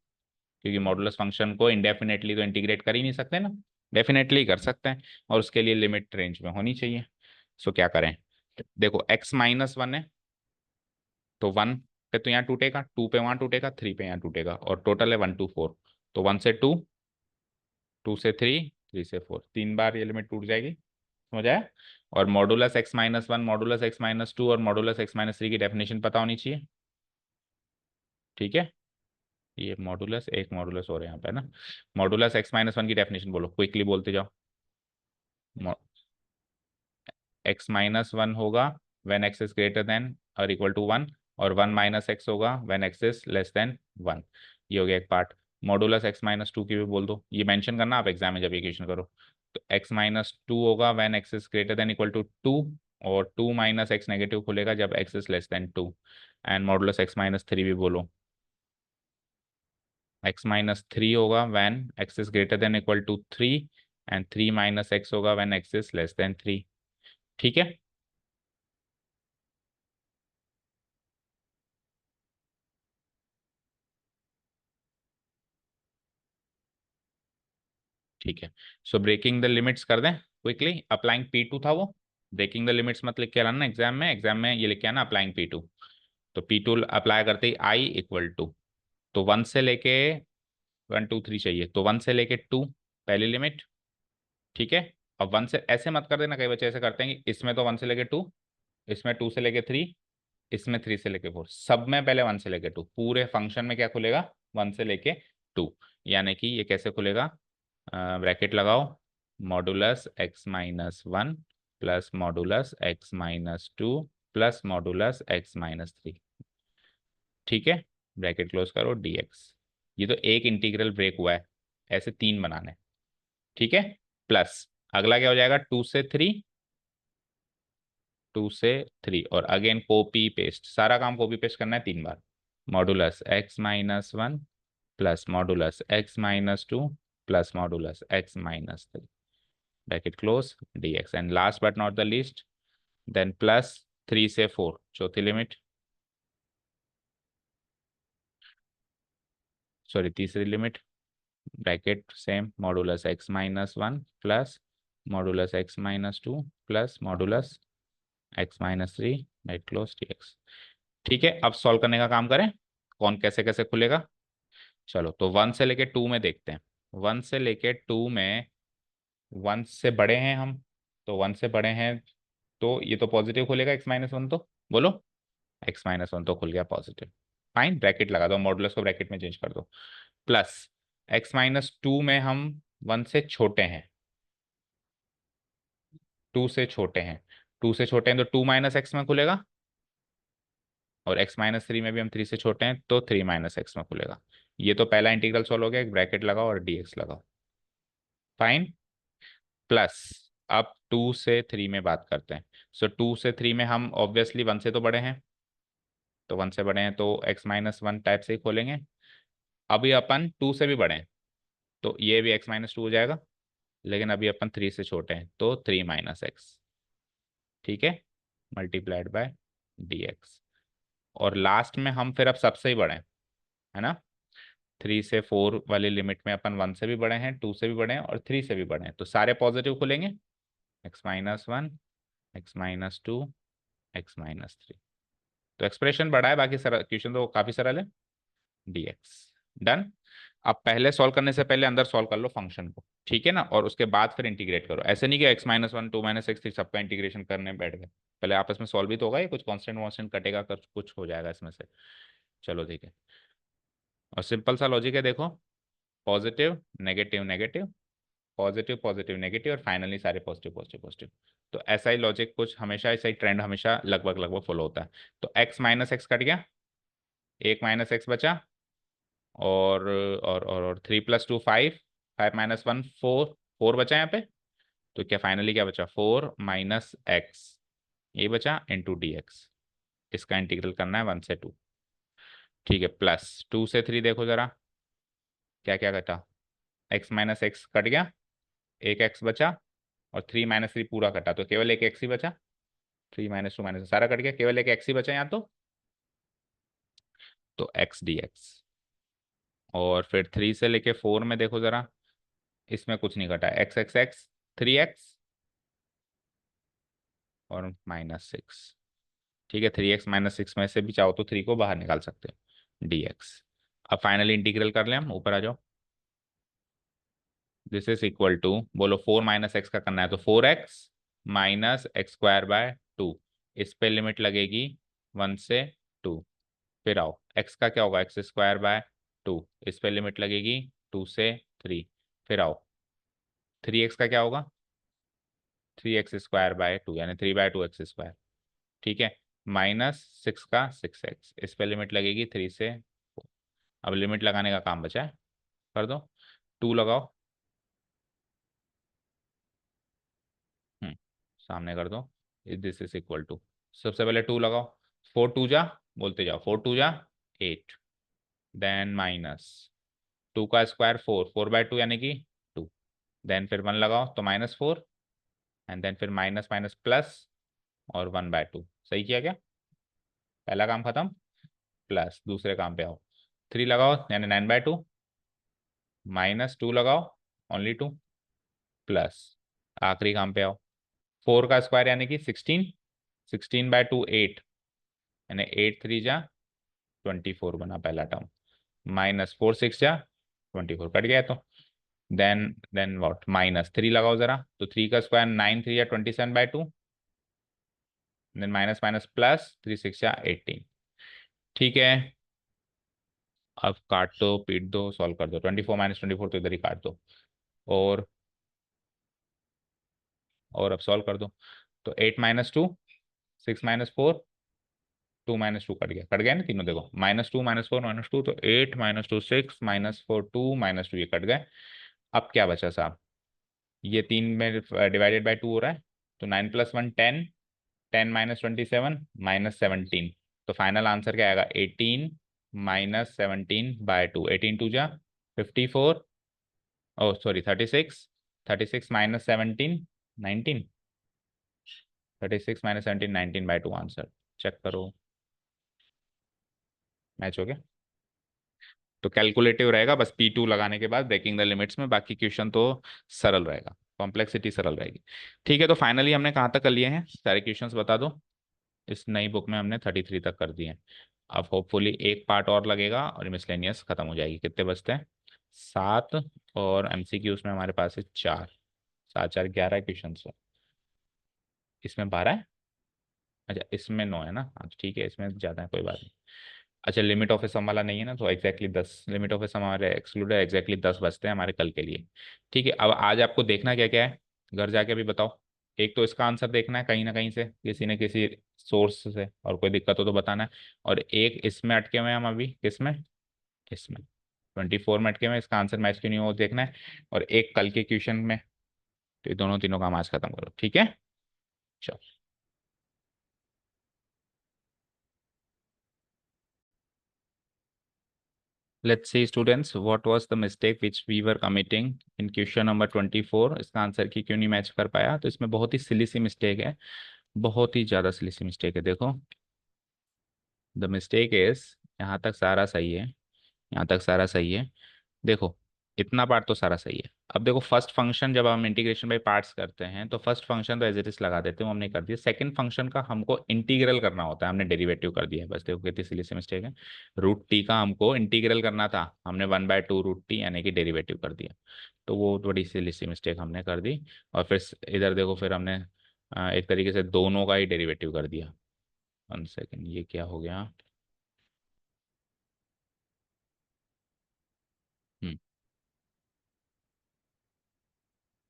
[SPEAKER 1] क्योंकि मॉडुलस फंक्शन को इंडेफिनेटली तो इंटीग्रेट कर ही नहीं सकते ना, डेफिनेटली कर सकते हैं, और उसके लिए लिमिट रेंज में होनी चाहिए। सो क्या करें, देखो x -1 है, तो 1 पे तो यहाँ टूटेगा, 2 पे वहाँ टूटेगा, 3 पे यहाँ टूटेगा, और टोटल है 1 to 4, तो 1 से 2, 2 से 3, 3 से 4, 3 बार ये लिमिट टूट जाएगी, समझ आया। और मॉडुलस x-1, मॉडुलस x-2 और मॉडुलस x-3 की डेफिनेशन पता होनी चाहिए। ठीक है, ये मॉडुलस एक मॉडुलस हो रहे हैं यहाँ पे ना, मॉडुलस x-1 की डेफिनेशन बोलो, क्विकली बोलते जाओ। x-1 होगा when x is greater then और इक्वल टू 1, और 1 - x होगा when x is less then 1। ये हो गया एक पार्ट। मॉडुलस x-2 की भी बोल दो, ये मेंशन करना आप एग्जाम में जब ये क्वेश्चन करो, तो x माइनस टू होगा when x is greater than equal to two, और टू माइनस एक्स नेगेटिव खुलेगा जब x is less than two, and modulus x minus three भी बोलो। x माइनस थ्री होगा when x is greater than equal to three, and three minus x होगा when x is less than three. ठीक है, ठीक है। सो breaking the limits कर दें क्विकली। अप्लाइंग पी टू था वो, ब्रेकिंग द लिमिट्स मत लिख के आना एग्जाम में, एग्जाम में ये लिख के आना अप्लाइंग पी टू। तो पी टू अप्लाई करते ही आई इक्वल टू, तो वन से लेके वन टू थ्री चाहिए, तो वन से लेके टू पहली लिमिट। ठीक है, अब वन से ऐसे मत कर देना, कई बच्चे ऐसे करते हैं कि इसमें तो वन से लेके टू, इसमें टू से लेके थ्री, इसमें थ्री से लेके फोर, सब में पहले वन से लेके टू, पूरे फंक्शन में क्या खुलेगा वन से लेके टू। यानी कि ये कैसे खुलेगा, ब्रैकेट लगाओ, modulus x minus one plus modulus x minus two plus modulus x minus three. ठीक है, ब्रैकेट क्लोज करो dx। ये तो एक इंटीग्रल ब्रेक हुआ है, ऐसे तीन बनाने। ठीक है, प्लस अगला क्या हो जाएगा, टू से थ्री, टू से थ्री, और अगेन कॉपी पेस्ट, सारा काम कॉपी पेस्ट करना है तीन बार। Modulus x minus one plus modulus x minus two plus modulus x minus three, bracket close dx, and last but not the least then plus three से four चौथी limit, sorry तीसरी limit, bracket same, modulus x minus one plus modulus x minus two plus modulus x minus three, bracket close dx। ठीक है, अब solve करने का काम करें, कौन कैसे कैसे खुलेगा। चलो तो वन से लेके टू में देखते हैं। वन से लेके टू में, वन से बड़े हैं हम, तो वन से बड़े हैं तो ये तो पॉजिटिव खुलेगा एक्स माइनस वन, तो बोलो एक्स माइनस वन तो खुल गया पॉजिटिव। फाइन, ब्रैकेट लगा दो, मॉडुलस को ब्रैकेट में चेंज कर दो, प्लस एक्स माइनस टू में हम वन से छोटे हैं, टू से छोटे हैं, टू से छोटे हैं तो टू माइनस एक्स में खुलेगा, और एक्स माइनस थ्री में भी हम थ्री से छोटे हैं तो थ्री माइनस एक्स में खुलेगा। ये तो पहला इंटीग्रल सॉल्व हो गया, एक ब्रैकेट लगाओ और dx लगाओ। फाइन, प्लस अब टू से थ्री में बात करते हैं। सो टू से थ्री में हम ऑब्वियसली वन से तो बड़े हैं, तो वन से बड़े हैं तो एक्स माइनस वन टाइप से ही खोलेंगे। अभी अपन टू से भी बड़े हैं तो ये भी एक्स माइनस टू हो जाएगा, लेकिन अभी अपन थ्री से छोटे हैं तो थ्री माइनस एक्स। ठीक है, मल्टीप्लाइड बाय dx, और लास्ट में हम फिर अब सबसे ही बड़े हैं, है ना। थ्री से फोर वाली लिमिट में अपन वन से भी बड़े हैं, टू से भी बड़े हैं, और थ्री से भी बड़े हैं, तो सारे पॉजिटिव खुलेंगे, x minus one, x minus to, x minus three. तो एक्सप्रेशन बड़ा है, बाकी क्वेश्चन तो काफी सरल है, dx। डन। अब पहले सॉल्व करने से पहले अंदर सॉल्व कर लो फंक्शन को, ठीक है ना, और उसके बाद फिर इंटीग्रेट करो। ऐसे नहीं कि x minus one two minus x three सबका इंटीग्रेशन करने बैठ गए, पहले आपस में सॉल्व भी तो होगा, ये कुछ कांस्टेंट वांस्टेंट कटेगा, कुछ हो जाएगा इसमें से। चलो ठीक है, और सिंपल सा लॉजिक है देखो, positive negative negative, positive positive negative, और फाइनली सारे पॉजिटिव पॉजिटिव पॉजिटिव। तो ऐसा ही लॉजिक कुछ हमेशा, ऐसा ही ट्रेंड हमेशा लगभग लगभग फॉलो होता है। तो एक्स माइनस एक्स कट गया, एक माइनस एक्स बचा, और three plus two five, five minus one four, four बचा यहाँ पे। तो क्या फाइनली क्या बचा, फोर माइनस एक्स, ये बचा इंटू डी एक्स। इसका इंटीग्रल करना है वन से टू। ठीक है, प्लस टू से थ्री देखो जरा क्या क्या कटा, एक्स माइनस एक्स कट गया, एक एक्स बचा, और थ्री माइनस थ्री पूरा कटा, तो केवल एक एक्स ही बचा। थ्री माइनस टू माइनस सारा कट गया, केवल एक एक्स ही बचा यहाँ तो एक्स डी एक्स। और फिर थ्री से लेके फोर में देखो जरा, इसमें कुछ नहीं घटा, x x x, three x और माइनस सिक्स। ठीक है, थ्री एक्स माइनस सिक्स में से भी चाहो तो थ्री को बाहर निकाल सकते हो, डी एक्स। अब फाइनली इंटीग्रल कर लें हम, ऊपर आ जाओ। दिस इज इक्वल टू, बोलो फोर माइनस एक्स का करना है तो four x minus x square by to, इस पे लिमिट लगेगी वन से टू। फिर आओ, एक्स का क्या होगा, एक्स स्क्वायर बाय टू, इस पे लिमिट लगेगी टू से थ्री। फिर आओ, थ्री एक्स का क्या होगा, three x square by two, यानी three by two x square. ठीक है, माइनस सिक्स का सिक्स एक्स, इस पे लिमिट लगेगी थ्री से फोर। अब लिमिट लगाने का काम बचा है, कर दो, टू लगाओ, सामने कर दो, दिस इज इक्वल टू, सबसे पहले 2 लगाओ, 4 2 जा, बोलते जाओ, 4 2 जा 8, देन माइनस 2 का स्क्वायर 4 4/2 यानी कि 2, देन फिर 1 लगाओ तो -4, एंड देन फिर माइनस माइनस प्लस और 1/2। सही किया क्या? पहला काम खत्म। प्लस दूसरे काम पे आओ, 3 लगाओ यानी 9/2, -2 लगाओ ओनली 2, प्लस आखिरी काम पे आओ, 4 का स्क्वायर यानी कि 16, 16/2 8, यानी 8 3 जा 24 बना पहला टर्म, -4 6 जा 24 कट गया तो, देन व्हाट, -3 लगाओ जरा, तो 3 का स्क्वायर 9 3 जा 27/2, देन माइनस माइनस प्लस 3 6 जा 18। ठीक है, अब काट दो पीट दो सॉल्व कर दो, 24 -24 तो इधर ही काट दो, और अब सॉल्व कर दो, तो 8 - 2 6 - 4 2 - 2 कट गया ना तीनों, देखो -2 -4 -2, तो 8 - 2 6 -4 2 -2, ये कट गए। अब क्या बचा साहब, ये 3 में डिवाइडेड बाय 2 हो रहा है, तो 9 + 1 10, 10 - 27 -17, तो फाइनल आंसर क्या आएगा, 18 -17/2, 18 2 जा 54, ओ सॉरी 36, 36 -17 19, 36 -17 19/2 आंसर। चेक करो, मैच हो गया। तो कैलकुलेटिव रहेगा बस P2 लगाने के बाद ब्रेकिंग द लिमिट्स में, बाकी क्वेश्चन तो सरल रहेगा, कॉम्प्लेक्सिटी सरल रहेगी। ठीक है, तो फाइनली हमने कहाँ तक कर लिए हैं सारे क्वेश्चंस बता दो। इस नई बुक में हमने 33 तक कर दिए हैं। अब होपफुली एक पार्ट और लगेगा और मिसलेनियस खत्म हो जाएगी। कितने बचते हैं, 7, और एमसीक्यूज में हमारे पास है 4, 7 4 11 क्वेश्चन है। इसमें 12 है, अच्छा इसमें 9 है ना, हाँ तो ठीक है, इसमें ज़्यादा है कोई बात नहीं। अच्छा लिमिट ऑफ सम वाला नहीं है ना, तो एग्जैक्टली 10, लिमिट ऑफ सम हमारे एक्सक्लूड है, एग्जैक्टली 10 बचते हैं हमारे कल के लिए। ठीक है, अब आज आपको देखना क्या क्या है, घर जाके भी बताओ। एक तो इसका आंसर देखना है कहीं ना कहीं से, किसी न किसी सोर्स से, और कोई दिक्कत हो तो बताना है। और एक इसमें अटके हुए हैं हम अभी, किसमें, इसमें 24 में अटके हुए हैं, इसका आंसर मैच क्यों नहीं हो देखना है। और एक कल के क्वेश्चन में, तो ये दोनों तीनों काम आज खत्म करो, ठीक है। चलो, let's see students what was the mistake which we were committing in question number 24। इसका आंसर की क्यों नहीं मैच कर पाया, तो इसमें बहुत ही सिली सी मिस्टेक है, बहुत ही ज़्यादा सिली सी मिस्टेक है। देखो, द मिस्टेक इज, यहाँ तक सारा सही है, यहाँ तक सारा सही है। देखो, इतना पार्ट तो सारा सही है। अब देखो, फर्स्ट फंक्शन जब हम इंटीग्रेशन बाय पार्ट्स करते हैं, तो फर्स्ट फंक्शन तो एज इट इज लगा देते हैं, वो हमने कर दिया। सेकंड फंक्शन का हमको इंटीग्रल करना होता है, हमने डेरिवेटिव कर दिया है, बस देखो कितनी सिली सी मिस्टेक है। √t का हमको इंटीग्रल करना था, हमने 1/2 √t यानी कि डेरिवेटिव कर दिया, तो वो बड़ी सिली सी मिस्टेक हमने कर दी। और फिर इधर देखो, फिर हमने एक तरीके से दोनों का ही डेरिवेटिव कर दिया। 1 सेकेंड, ये क्या हो गया, हम्म,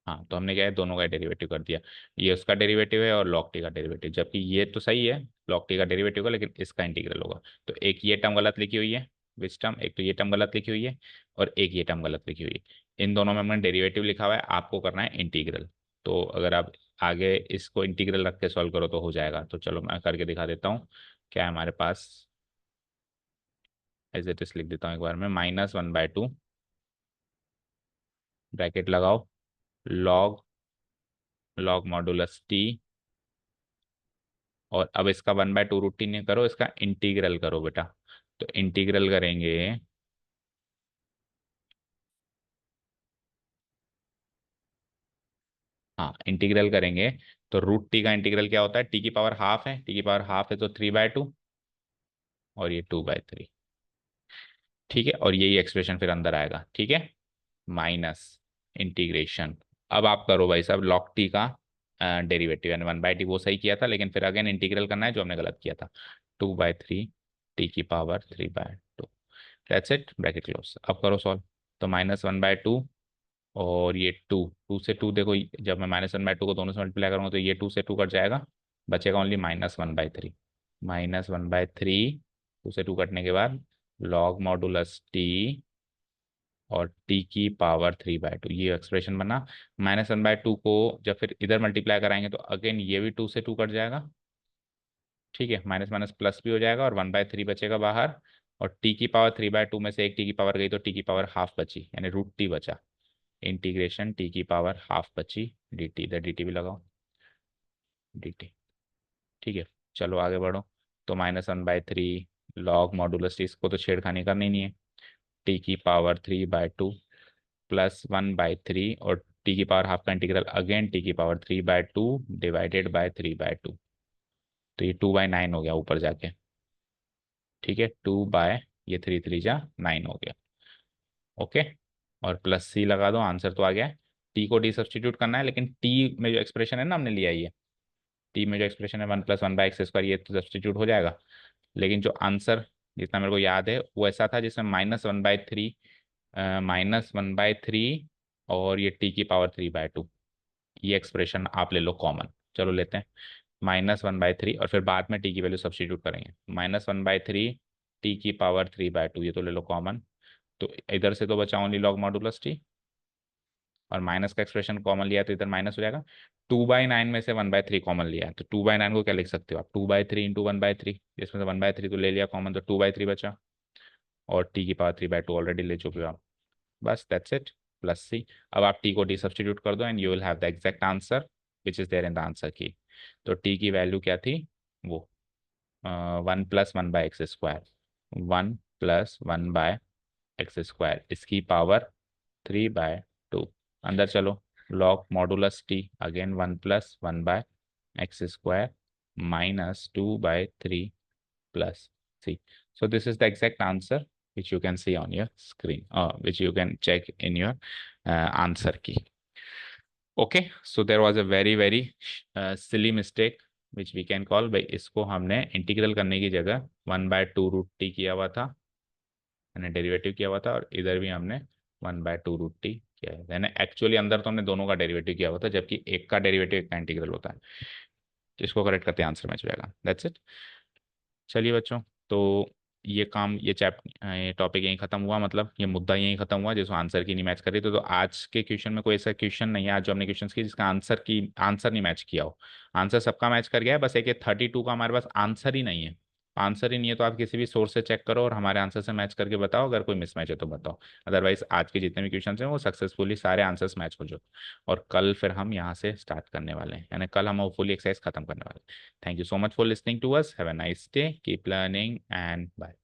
[SPEAKER 1] हाँ तो हमने क्या है, दोनों का डेरिवेटिव कर दिया। ये उसका डेरिवेटिव है और log t का डेरिवेटिव, जबकि ये तो सही है log t का डेरिवेटिव का, लेकिन इसका इंटीग्रल होगा। तो एक ये टर्म गलत लिखी हुई है, विच टर्म, एक तो ये टर्म गलत लिखी हुई है, और एक ये टर्म गलत लिखी हुई है। इन दोनों में हमने डेरिवेटिव लिखा हुआ है, आपको करना है इंटीग्रल। तो अगर आप आगे इसको इंटीग्रल रख के सॉल्व करो तो हो जाएगा। तो चलो मैं करके दिखा देता हूँ। क्या है हमारे पास, एज इट इज लिख देता हूँ एक बार में, -1/2 ब्रैकेट लगाओ, लॉग लॉग मॉडुलस टी, और अब इसका 1/2 रूटीन करो, इसका इंटीग्रल करो बेटा। तो इंटीग्रल करेंगे, हाँ इंटीग्रल करेंगे, तो √t का इंटीग्रल क्या होता है, t की पावर हाफ है, t की पावर हाफ है तो 3/2, और ये 2/3। ठीक है, और यही एक्सप्रेशन फिर अंदर आएगा, ठीक है, माइनस इंटीग्रेशन। अब आप करो भाई साहब log t का डेरिवेटिव, यानी 1/t वो सही किया था, लेकिन फिर अगेन इंटीग्रल करना है जो हमने गलत किया था। 2/3 t की power 3/2, that's it, bracket close. अब करो सॉल्व, तो -1/2, और ये 2, 2 से 2 देखो, जब मैं -1/2 को दोनों से मल्टीप्लाई करूंगा तो ये 2 से 2 कट जाएगा, बचेगा ओनली -1/3। -1/3, 2 से 2 कटने के बाद लॉग मॉडुलस टी, और टी की पावर 3/2, ये एक्सप्रेशन बना। -1/2 को जब फिर इधर मल्टीप्लाई कराएंगे तो अगेन ये भी 2 से 2 कट जाएगा, ठीक है, माइनस माइनस प्लस भी हो जाएगा और 1/3 बचेगा बाहर। और टी की पावर 3/2 में से एक टी की पावर गई तो टी की पावर हाफ बची, यानी √t बचा। इंटीग्रेशन टी की पावर हाफ बची डी टी, इधर डी टी भी लगाओ, डी टी, ठीक है। चलो आगे बढ़ो। तो -1/3 लॉग मॉडुलस टी, इसको तो छेड़खानी करनी नहीं है। टी की पावर 3/2 प्लस 1/3 और टी की पावर हाफ का इंटीग्रल अगेन टी की पावर 3/2 डिवाइडेड बाय 3/2, तो ये 2/9 हो गया ऊपर जाके, ठीक है। 2 बाय ये 3 3 जा 9 हो गया, ओके। और प्लस सी लगा दो, आंसर तो आ गया। टी को डी सब्सटीट्यूट करना है, लेकिन टी में जो एक्सप्रेशन है ना हमने लिया, ये टी में जो एक्सप्रेशन है 1 + 1/x² ये तो सब्सटीट्यूट हो जाएगा। लेकिन जो आंसर जितना मेरे को याद है वो ऐसा था जिसमें -1/3, -1/3 और ये टी की पावर 3/2, ये एक्सप्रेशन आप ले लो कॉमन। चलो लेते हैं -1/3 और फिर बाद में टी की वैल्यू सब्सटीट्यूट करेंगे। -1/3 टी की पावर 3/2, ये तो ले लो कॉमन। तो इधर से तो बचा ओनली लॉग मॉडुलस टी, और माइनस का एक्सप्रेशन कॉमन लिया तो इधर माइनस हो जाएगा। 2/9 में से 1/3 कॉमन लिया है, तो 2/9 को क्या लिख सकते हो आप, 2/3 इंटू 1/3, इसमें से 1/3 तो ले लिया कॉमन, तो 2/3 बचा। और टी की पावर 3/2 ऑलरेडी ले चुके हो आप, बस दैट्स इट, प्लस सी। अब आप टी को डी सब्सटीट्यूट कर दो and you will have the exact answer which is there in the answer key. तो टी की वैल्यू क्या थी, वो 1 + 1/x², 1 + 1/x², इसकी पावर 3/2। अंदर चलो, log modulus t again 1 + 1/x² -2/3 plus c. So this is the exact answer which you can see on your screen, which you can check in your answer key. Okay, so there was a very silly mistake which we can call, भाई इसको हमने integral करने की जगह 1/2 √t किया हुआ था, मैंने डेरिवेटिव किया हुआ था, और इधर भी हमने 1/2 √t किया है, यानी एक्चुअली अंदर तो हमने दोनों का डेरिवेटिव किया हुआ था, जबकि एक का डेरिवेटिव एक का इंटीग्रल होता है। इसको करेक्ट करते आंसर मैच हो जाएगा, दैट्स इट। चलिए बच्चों, तो ये काम, ये टॉपिक यहीं खत्म हुआ, मतलब ये मुद्दा यहीं खत्म हुआ जिसको आंसर की नहीं मैच कर रही। तो आज के क्वेश्चन में कोई ऐसा क्वेश्चन नहीं है आज जो हमने क्वेश्चन की जिसका आंसर नहीं मैच किया हो। आंसर सबका मैच कर गया है, बस एक 32 का हमारे पास आंसर ही नहीं है। आंसर ही नहीं है तो आप किसी भी सोर्स से चेक करो और हमारे आंसर से मैच करके बताओ, अगर कोई मिसमैच है तो बताओ। अदरवाइज आज के जितने भी क्वेश्चन हैं वो सक्सेसफुली सारे आंसर्स मैच हो जाओ। और कल फिर हम यहाँ से स्टार्ट करने वाले हैं, यानी कल हम होपफुली एक्सरसाइज खत्म करने वाले हैं। Thank you so much for listening to us. Have a nice day. Keep learning and bye.